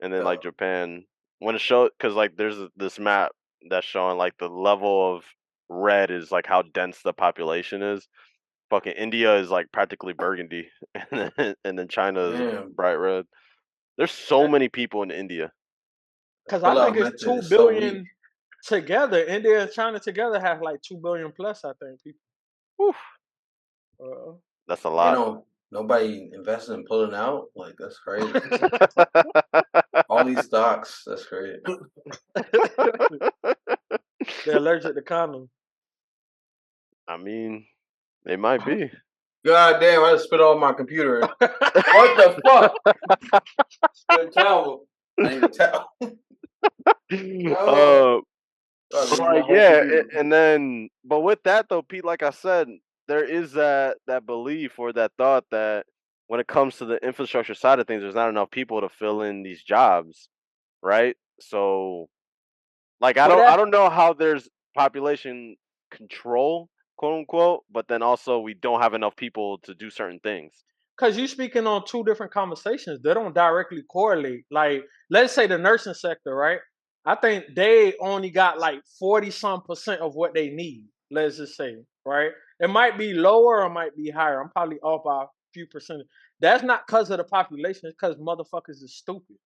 and then like Japan. When it shows, because like there's this map that's showing like the level of red is like how dense the population is. Fucking India is like practically burgundy, and then China is bright red. There's so many people in India. Because I think it's 2 billion together. India and China together have like 2 billion plus, I think, people. Oof. That's a lot. You know, nobody invested in pulling out. Like, that's crazy. All these stocks, that's crazy. They're allergic to condoms. I mean, they might be. God damn, I just spit all my computer. What the fuck? Good towel. I need a towel. Like, yeah, and then, but with that though, Pete, like I said, there is that belief or that thought that when it comes to the infrastructure side of things, there's not enough people to fill in these jobs, right? So, like, I don't know how there's population control, quote unquote, but then also we don't have enough people to do certain things. Because you're speaking on two different conversations. They don't directly correlate. Like, let's say the nursing sector, right? I think they only got like 40-some% of what they need. Let's just say, right? It might be lower or it might be higher. I'm probably off by a few percent. That's not because of the population. It's because motherfuckers is stupid.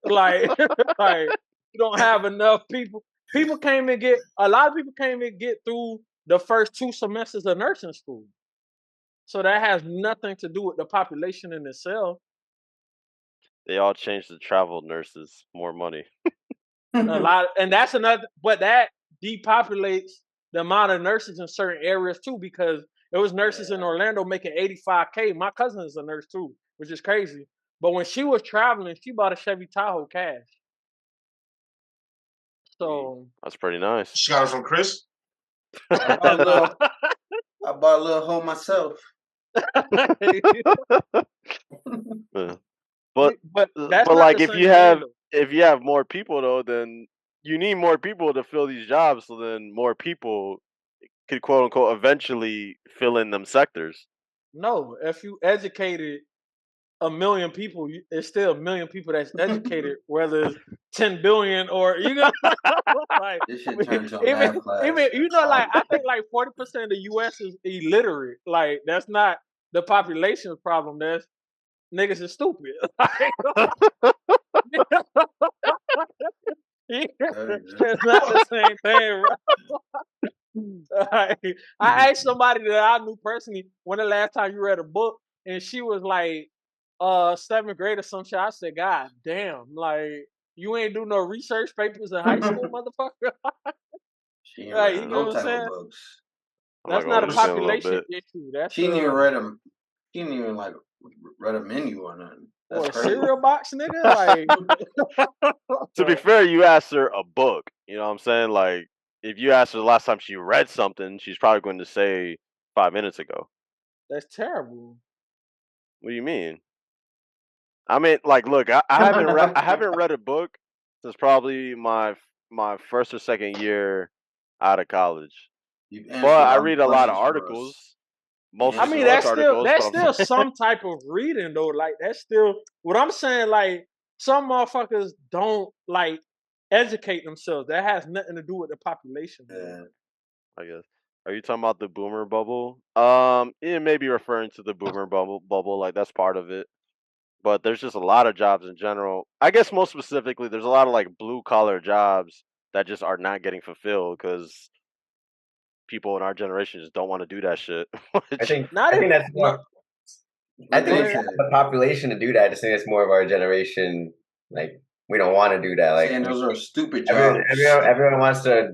like you don't have enough people. A lot of people can't even get through the first 2 semesters of nursing school. So that has nothing to do with the population in itself. They all changed to travel nurses, more money. And that's another, but that depopulates the amount of nurses in certain areas too, because there was nurses in Orlando making $85K. My cousin is a nurse too, which is crazy. But when she was traveling, she bought a Chevy Tahoe cash. So that's pretty nice. She got it from Chris. I bought a little hoe myself. But that's like if you have more people though, then you need more people to fill these jobs. So then more people could quote unquote eventually fill in them sectors. No, if you educated 1 million people, it's still 1 million people that's educated, whether it's 10 billion or you know, like this shit turned to a math class. Even you know, like I think like 40% of the U.S. is illiterate. Like that's not the population's problem. That's niggas is stupid. It's not the same thing, right? I asked somebody that I knew personally when the last time you read a book, and she was like, 7th grade or some shit. I said, God damn, like you ain't do no research papers in high school, motherfucker. She ain't Like, read you know no what I'm type saying? of books. That's not a population issue. That's she didn't even read them. She didn't even like read a menu or nothing. That's crazy. Cereal box, nigga. Like, to be fair, you asked her a book. You know what I'm saying? Like, if you asked her the last time she read something, she's probably going to say 5 minutes ago. That's terrible. What do you mean? I mean, like, look, I haven't read a book since probably my first or second year out of college. But I read a lot of articles. I mean, that's still some type of reading though. Like that's still what I'm saying. Like some motherfuckers don't like educate themselves. That has nothing to do with the population. Yeah. I guess. Are you talking about the boomer bubble? It may be referring to the boomer bubble. Like that's part of it. But there's just a lot of jobs in general. I guess most specifically, there's a lot of like blue collar jobs that just are not getting fulfilled because people in our generation just don't want to do that shit. I think that's more. I think it's the population to do that. I just think it's more of our generation. Like we don't want to do that. Like those are stupid jobs. Everyone wants to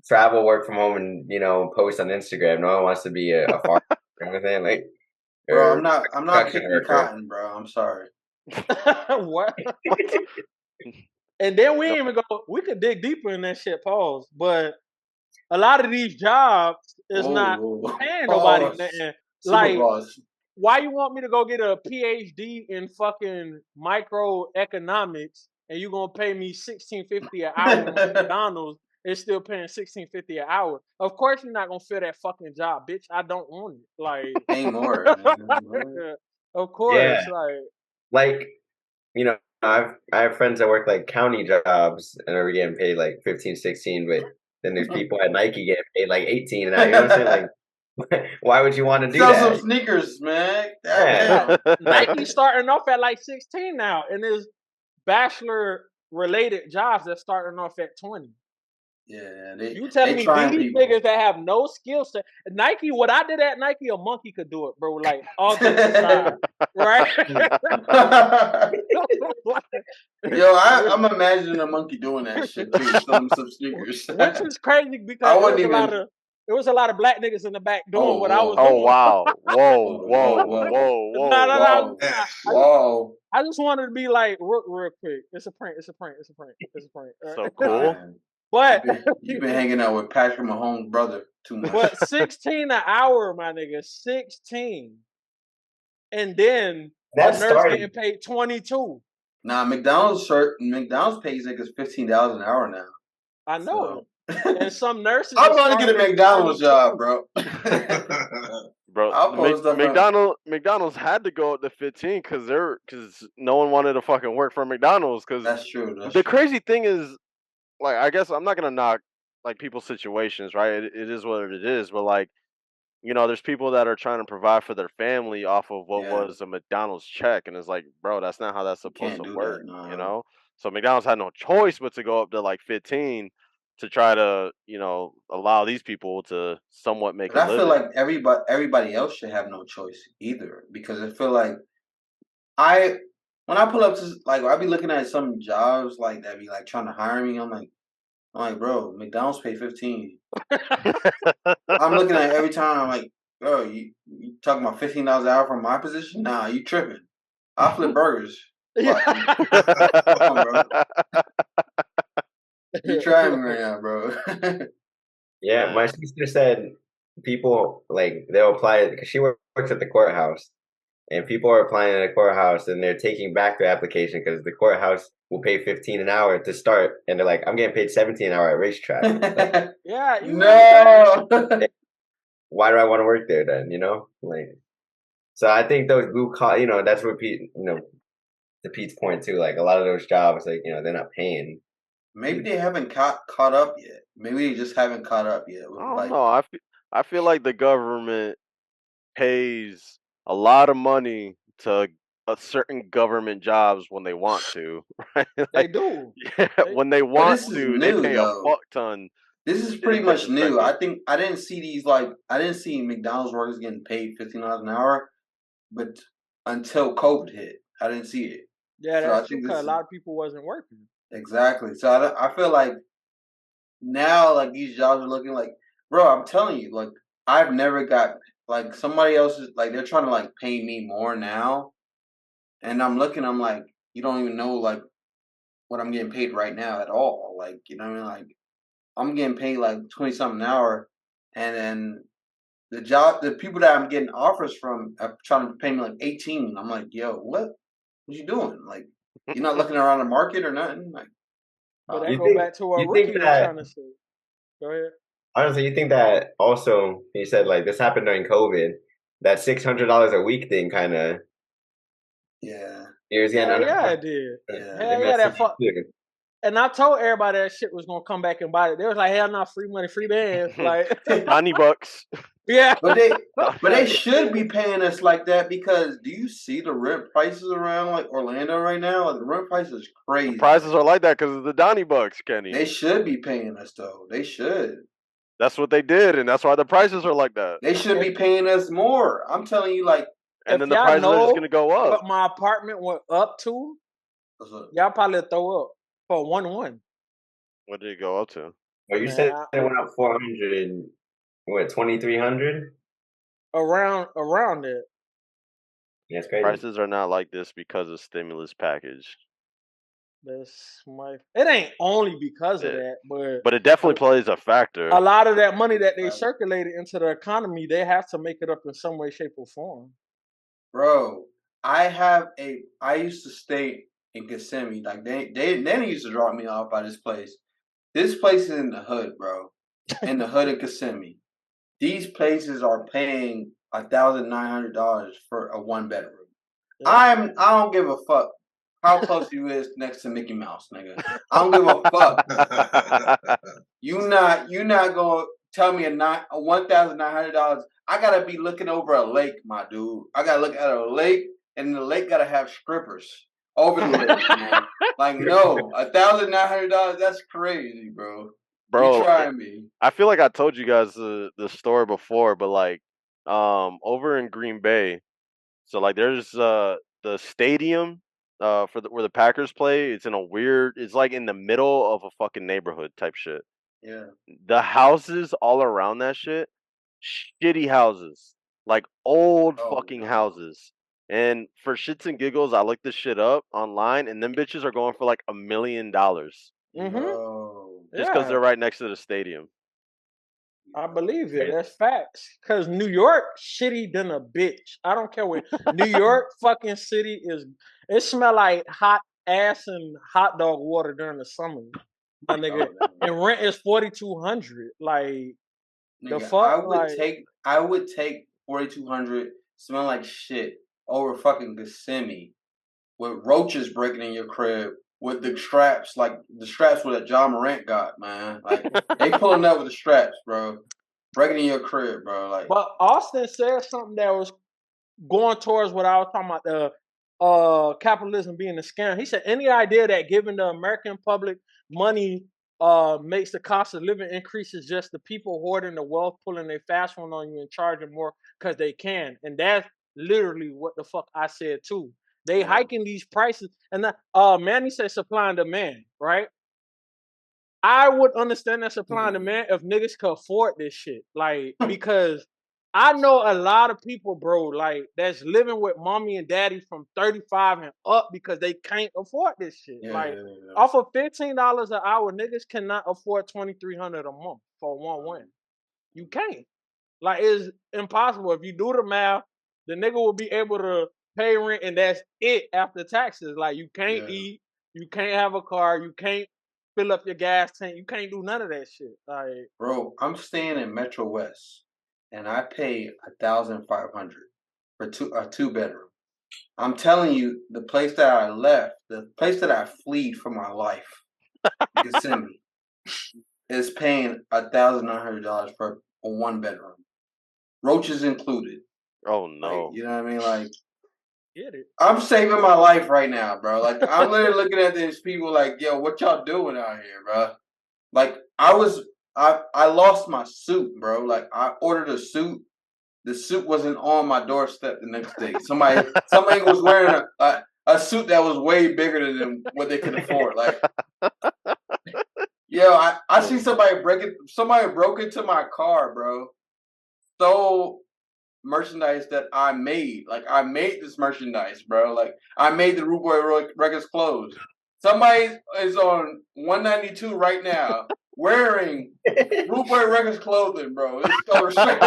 travel, work from home, and post on Instagram. No one wants to be a farmer. Kind of thing. Like, bro, I'm not picking cotton, bro. I'm sorry. What? And then we ain't even go. We could dig deeper in that shit. Pause. But a lot of these jobs is not paying nobody nothing. Like, why you want me to go get a PhD in fucking microeconomics and you gonna pay me $16.50 an hour when McDonald's is still paying $16.50 an hour? Of course you're not gonna fill that fucking job, bitch. I don't want it. Like, pay more. Of course, like I have friends that work like county jobs and are getting paid like 15, 16, but then there's people at Nike getting paid like 18 and that. You know what I'm saying? Like, why would you want to do that? Sell some sneakers, man. Yeah. Nike's starting off at like 16 now, and there's bachelor-related jobs that's starting off at 20. Yeah, you telling me these niggas that have no skill set? Nike, what I did at Nike, a monkey could do it, bro. Like all jokes aside, right? Yo, I'm imagining a monkey doing that shit too, selling some sneakers. Which is crazy because there was a lot of black niggas in the back doing what I was doing. Oh wow! Whoa! Whoa! I just wanted to be like real quick. It's a prank. So cool. But you've been hanging out with Patrick Mahomes' brother too much. But 16 an hour, my nigga, 16, and then that's a nurse getting paid 22. Nah, McDonald's pays niggas $15 an hour now. I know. So. And some nurses. I'm going to get a McDonald's job, bro. Bro, McDonald's had to go up to 15 because no one wanted to fucking work for McDonald's. Because that's true. The crazy thing is, like, I guess I'm not gonna knock like people's situations, right? It is what it is, but like, there's people that are trying to provide for their family off of what was a McDonald's check, and it's like, bro, that's not how that's supposed to work, So McDonald's had no choice but to go up to like 15 to try to, allow these people to somewhat make. But I feel like everybody else should have no choice either, because I feel like when I pull up to, like, I be looking at some jobs like that be like trying to hire me. I'm like, bro, McDonald's pay 15. I'm looking at it every time. I'm like, bro, you talking about $15 an hour from my position? Nah, you tripping. I flip burgers. Fuck. Come on, bro. You trying me right now, bro. Yeah, my sister said people like they'll apply because she works at the courthouse, and people are applying at the courthouse and they're taking back their application because the courthouse will pay 15 an hour to start, and they're like, I'm getting paid 17 an hour at racetrack. Like, Yeah, you no. why do I want to work there then? You know, like, so I think those blue collar, you know, that's what Pete, you know, to Pete's point too. Like a lot of those jobs, like you know, they're not paying. Maybe they haven't caught up yet. Maybe they just haven't caught up yet. I don't know. I feel like the government pays a lot of money to certain government jobs when they want to, right? They do. Yeah, when they But want this is to, they new, pay a though. fuck ton. This is in pretty much different new. I sectors. think I didn't see these I didn't see McDonald's workers getting paid $15 an hour, but until COVID hit, I didn't see it. Yeah, So that's I true. think Because this a is lot of people wasn't working. exactly. So I feel like now like these jobs are looking like, bro. I'm telling you, like I've never got like somebody else is like they're trying to like pay me more now, and I'm looking. I'm like, you don't even know like what I'm getting paid right now at all. Like you know what I mean? Like I'm getting paid like 20 something an hour, and then the people that I'm getting offers from are trying to pay me like 18. I'm like, yo, what you doing? Like, you're not looking around the market or nothing. Like, But uh, that You go think back to what you think Ricky was that trying to say. Go ahead. honestly, you think that also he said like this happened during COVID, that $600 a week thing kind of yeah, he was getting Hell yeah, unemployment. it did. yeah. It Hell yeah, messed him that up fuck. too. And I told everybody that shit was gonna come back and bite it. They was like, hell no, free money, free bands. Like, Donnie Bucks. yeah. But they Donnie but they Bucks. should be paying us like that because do you see the rent prices around like Orlando right now? Like, the rent prices is crazy. Prices are like that because of the Donnie Bucks, Kenny. They should be paying us though. They should. That's what they did, and that's why the prices are like that. They should be paying us more. I'm telling you, like, And If then the y'all prices are just know gonna go up. what my apartment went up to, y'all probably throw up for 1-1. What did it go up to? Well, you Man, said it went up 400 and what 2,300? around it. Yeah, it's crazy. Prices are not like this because of stimulus package. It ain't only because of that, But it definitely plays a factor. a lot of that money that they circulated into the economy, they have to make it up in some way, shape, or form. Bro, I used to stay in Kissimmee. Like they used to drop me off by this place. This place is in the hood, bro. In the hood of Kissimmee. These places are paying $1,900 for a 1 bedroom. Yeah. I don't give a fuck how close you is next to Mickey Mouse, nigga. I don't give a fuck. You not gonna tell me a $1,900. I gotta be looking over a lake, my dude. I gotta look at a lake, and the lake gotta have strippers over the lake, man. Like, no, $1,900. That's crazy, bro. Bro, You trying me? I feel like I told you guys the story before, but like, over in Green Bay, so like there's the stadium for where the Packers play. It's in a weird. It's like in the middle of a fucking neighborhood type shit. Yeah. The houses all around that shit, shitty houses, like old fucking houses. And for shits and giggles, I looked this shit up online, and them bitches are going for like $1 million just because they're right next to the stadium. I believe it. That's facts. Cause New York shitty than a bitch. I don't care where New York fucking city is. It smell like hot ass and hot dog water during the summer, my nigga. And rent is $4,200. Like Nigga, the fuck. I would take 4,200 smell like shit over fucking Kissimmee with roaches breaking in your crib with the straps where that John Morant got, man. Like they pulling up with the straps, bro. Breaking in your crib, bro. Like, but Austin said something that was going towards what I was talking about, the capitalism being a scam. He said any idea that giving the American public money makes the cost of living increase is just the people hoarding the wealth, pulling their fast one on you and charging more because they can. And that's literally what the fuck I said too. They hiking these prices, and Manny said supply and demand, right? I would understand that supply and demand if niggas could afford this shit. Like, because I know a lot of people, bro, like, that's living with mommy and daddy from 35 and up because they can't afford this shit. Yeah. Off of $15 an hour, niggas cannot afford $2,300 a month for one win. You can't. Like, it's impossible. If you do the math, the nigga will be able to pay rent and that's it after taxes. Like, you can't eat, you can't have a car, you can't fill up your gas tank, you can't do none of that shit. Like, bro, I'm staying in Metro West, and I pay $1,500 for a 2-bedroom. I'm telling you, the place that I left, the place that I fled for my life, Kissimmee, is paying $1,900 for a 1-bedroom, roaches included. Oh no! Like, you know what I mean? Like, get it. I'm saving my life right now, bro. Like, I'm literally looking at these people like, yo, what y'all doing out here, bro? Like, I lost my suit, bro. Like, I ordered a suit. The suit wasn't on my doorstep the next day. Somebody was wearing a suit that was way bigger than what they could afford. Like, yo, I see somebody broke into my car, bro. Stole merchandise that I made. Like, I made this merchandise, bro. Like, I made the Rude Boy Records clothes. Somebody is on 192 right now wearing Rude Boy Records clothing, bro. It's going straight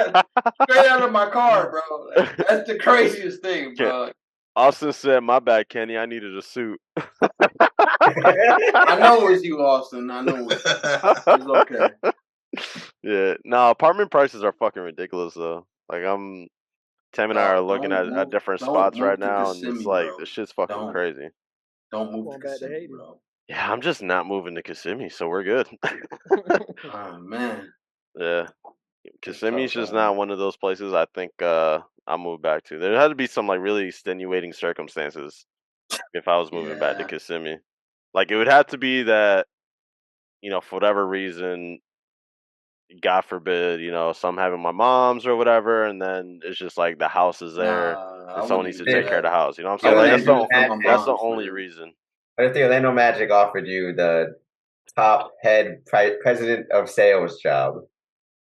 out of my car, bro. Like, that's the craziest thing, bro. Austin said, "My bad, Kenny. I needed a suit." I know it was you, Austin. I know it was okay. Yeah, no, apartment prices are fucking ridiculous though. Like, Tam and I are looking at different spots right now, and it's like this shit's fucking crazy. Don't move to Kissimmee, bro. Yeah, I'm just not moving to Kissimmee, so we're good. Oh man. Yeah, Kissimmee's just not one of those places I think I'll move back to. There had to be some like really extenuating circumstances if I was moving back to Kissimmee. Like, it would have to be that, you know, for whatever reason, God forbid, you know, some having my mom's or whatever, and then it's just like the house is there and someone needs to take care of the house. You know what I'm saying? Like, that's the only reason. What if the Orlando Magic offered you the top head president of sales job?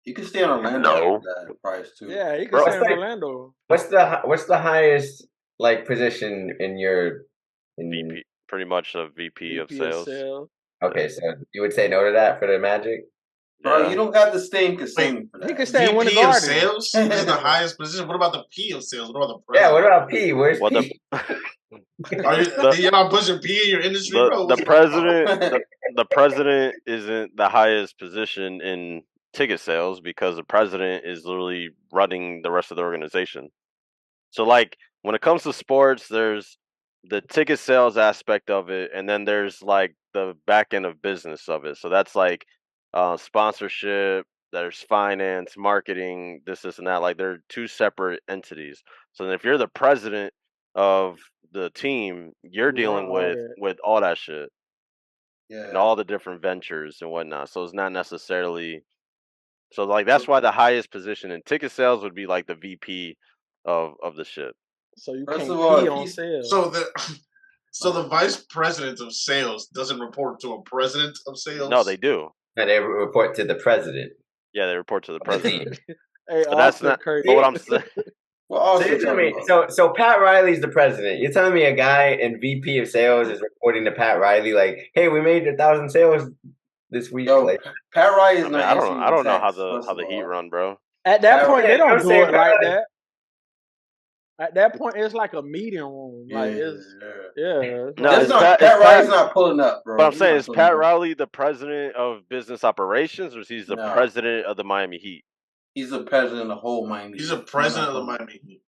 You can stay in Orlando for that price too. Yeah, you can stay in Orlando. What's the highest like position in your VP, pretty much a VP of sales. Okay, so you would say no to that for the Magic? Bro, you don't got to stay in Kissimmee for that. You can stay in Winter VP of Garden. sales is the highest position. What about the P of sales? What about the Yeah, president? what about P? Where's P? You're not pushing P in your industry, bro? The president isn't the highest position in ticket sales because the president is literally running the rest of the organization. So, like, when it comes to sports, there's the ticket sales aspect of it, and then there's like the back end of business of it. So that's like sponsorship, there's finance, marketing, this and that. Like, they're two separate entities. So then if you're the president of the team, you're dealing with all that shit. And all the different ventures and whatnot. So it's not necessarily like, that's why the highest position in ticket sales would be like the VP of the shit. So you can't pee on sales. So the vice president of sales doesn't report to a president of sales? No, they do. And they report to the president. Yeah, they report to the president. Hey, but that's not. But what I'm saying. Well, so you're telling me, so Pat Riley's the president. You're telling me a guy in VP of sales is reporting to Pat Riley like, "Hey, we made 1,000 sales this week." Yo, like, Pat Riley is not. I don't know how the Heat run, bro. At that point, they don't do it like that. At that point, it's like a meeting room. Like, Pat Riley's not pulling up, bro. But I'm saying, is Pat Riley the president of business operations, or is he the president of the Miami Heat? He's the president of the whole Miami Heat. He's the president of the Miami Heat.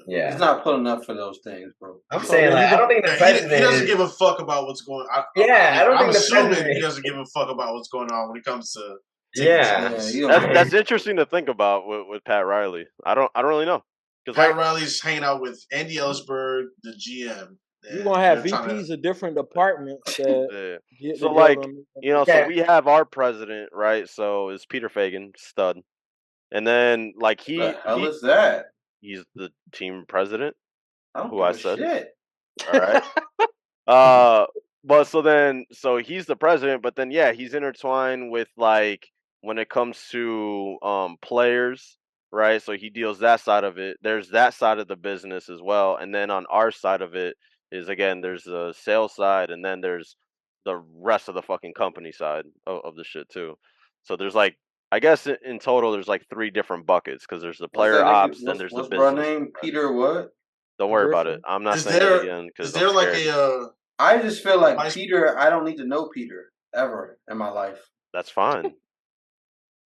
Yeah. He's not pulling up for those things, bro. I'm saying, like, I don't think the president. He doesn't give a fuck about what's going on. I'm assuming he doesn't give a fuck about what's going on when it comes to. That's interesting to think about with Pat Riley. I don't really know. Pat Riley's hanging out with Andy Ellisberg, the GM. You're gonna have VPs of different departments. That get so, like, you know, so we have our president, right? So it's Peter Fagan, stud, and then like the hell is that? He's the team president. I don't who I give a said. Shit. All right. But so he's the president, but then yeah, he's intertwined with like when it comes to players, right? So he deals that side of it. There's that side of the business as well, and then on our side of it is again there's the sales side, and then there's the rest of the fucking company side of the shit too. So there's like I guess in total there's like 3 different buckets because there's the What's player that nigga? ops, then there's the What's bro business. name? Peter what? Don't worry about it. Griffin. I'm not Is saying it there again because is there I'm like scared. I just feel like Vice- Peter. I don't need to know Peter ever in my life. That's fine. All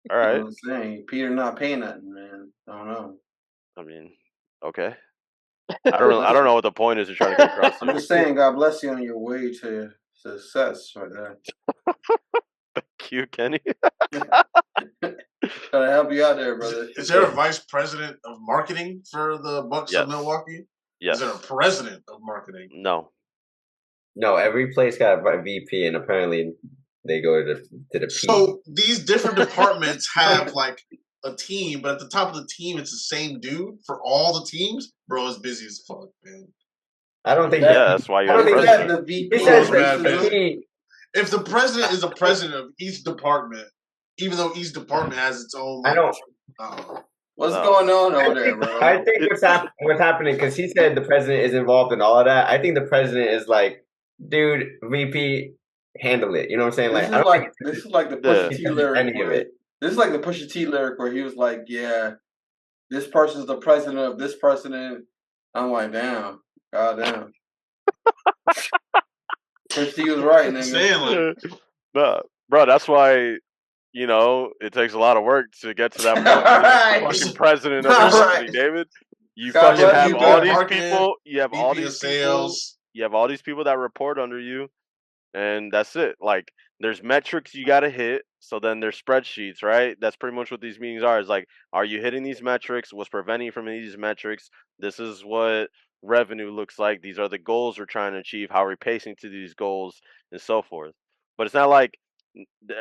You know right. what I'm saying? Peter not paying nothing, man. I don't know. I mean, okay. I don't know what the point is you're trying to get across I'm here. just saying, God bless you on your way to success, right there. Cute, Kenny. Trying to help you out there, brother. Is there a vice president of marketing for the Bucks Yes. of Milwaukee? Yes. Is there a president of marketing? No. No, every place got a VP, and apparently they go to the P. So these different departments have like a team, but at the top of the team, it's the same dude for all the teams. Bro, it's busy as fuck, man. I don't think that's why you I have don't the think president. the VP. He says Bad, the man. key. If the president is a president of each department, even though each department has its own, I don't. What's going on over there, I bro? think what's happening because he said the president is involved in all of that. I think the president is like, dude, VP, handle it. You know what I'm saying? Like, This is like the Pusha T lyric. This is like the Pusha T lyric where he was like, "Yeah, this person's the president of this president." I'm like, damn, goddamn. Pusha T was right, nigga. Nah, bro, that's why it takes a lot of work to get to that point. Fucking president of the company, David. You God fucking bless have you, all bro. these Marketing, people. You have all VP of these people. sales. You have all these people that report under you, and that's it. Like, there's metrics you got to hit. So then there's spreadsheets, right? That's pretty much what these meetings are. Is like, are you hitting these metrics? What's preventing you from these metrics? This is what revenue looks like. These are the goals we're trying to achieve. How are we pacing to these goals, and so forth. But it's not like,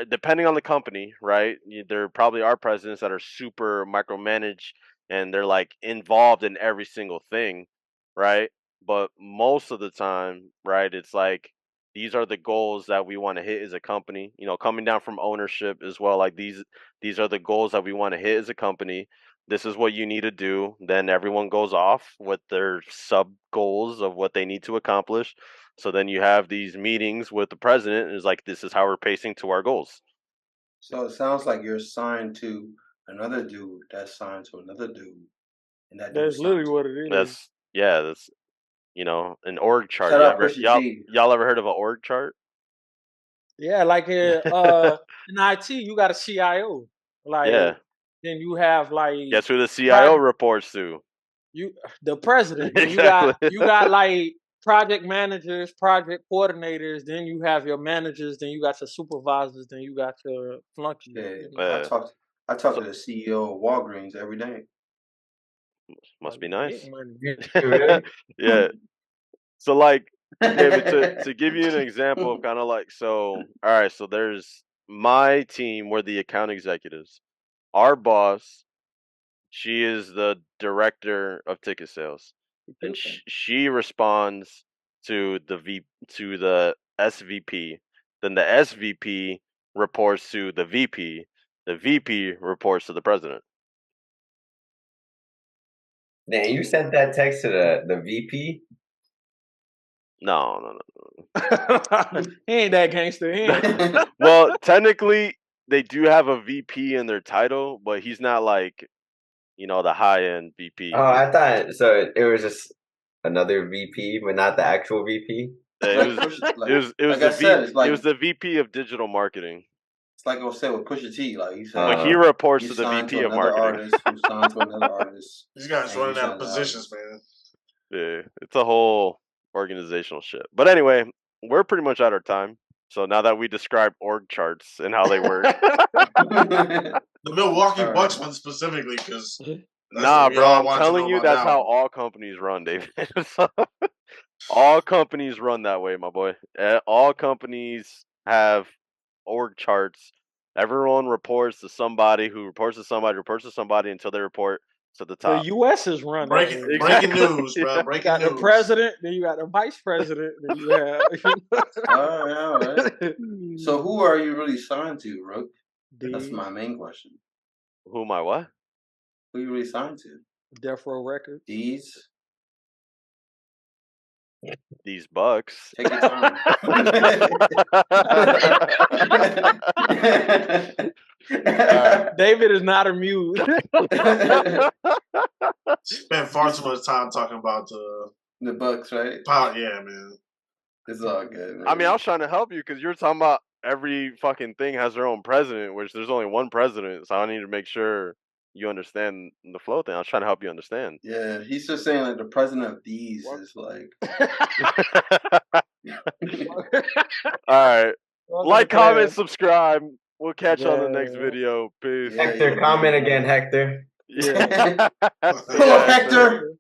depending on the company, right? There probably are presidents that are super micromanaged and they're like involved in every single thing, right? But most of the time, right, it's like these are the goals that we want to hit as a company. Coming down from ownership as well. Like these are the goals that we want to hit as a company. This is what you need to do. Then everyone goes off with their sub goals of what they need to accomplish. So then you have these meetings with the president, and it's like, this is how we're pacing to our goals. So it sounds like you're signed to another dude that's signed to another dude, and that's literally what it is. That's an org chart. Shout out Pusha T. Y'all ever heard of an org chart? Yeah, like in IT, you got a CIO. Like, yeah. Then you have like. Guess who the CIO reports to? The president. Exactly. You got like project managers, project coordinators. Then you have your managers. Then you got your supervisors. Then you got your flunkies. Yeah, I talk to the CEO of Walgreens every day. Must be nice. Really? Yeah. So like, David, to give you an example of kind of like, so all right, so there's my team. We're the account executives. Our boss, she is the director of ticket sales, and she responds to the SVP. Then the SVP reports to the VP. The VP reports to the president. Now you sent that text to the VP? No. He ain't that gangster. Well, technically, they do have a VP in their title, but he's not like, the high end VP. Oh, I thought so. It was just another VP, but not the actual VP. It was the VP of digital marketing. It's like I was saying with Pusha T, like he said, but he reports to the VP of marketing. Artist who signed to another artist. These guys running out of positions, man. Yeah, it's a whole organizational shit. But anyway, we're pretty much out of time. So now that we described org charts and how they work, the Milwaukee Bucks one specifically, because nah, bro, I'm telling you, that's how all companies run, David. All companies run that way, my boy. All companies have org charts. Everyone reports to somebody who reports to somebody until they report to the The top. U.S. is running. Breaking news, bro. You Breaking got news. the president, then you got the vice president, then you have. All right. So who are you really signed to, Rook? That's my main question. Who am I? What? Who you really signed to? Death Row Records. These Bucks. Take your time. David is not amused. Spent far too much time talking about the Bucks, right? Yeah, man. It's all good, man. I mean, I was trying to help you because you were talking about every fucking thing has their own president, which there's only one president. So I need to make sure you understand the flow thing. I was trying to help you understand. Yeah, he's just saying like the president of these is like. All right. Like, comment, subscribe. We'll catch you on the next video. Peace. Hector, comment again, Hector. Yeah. Hello, Hector.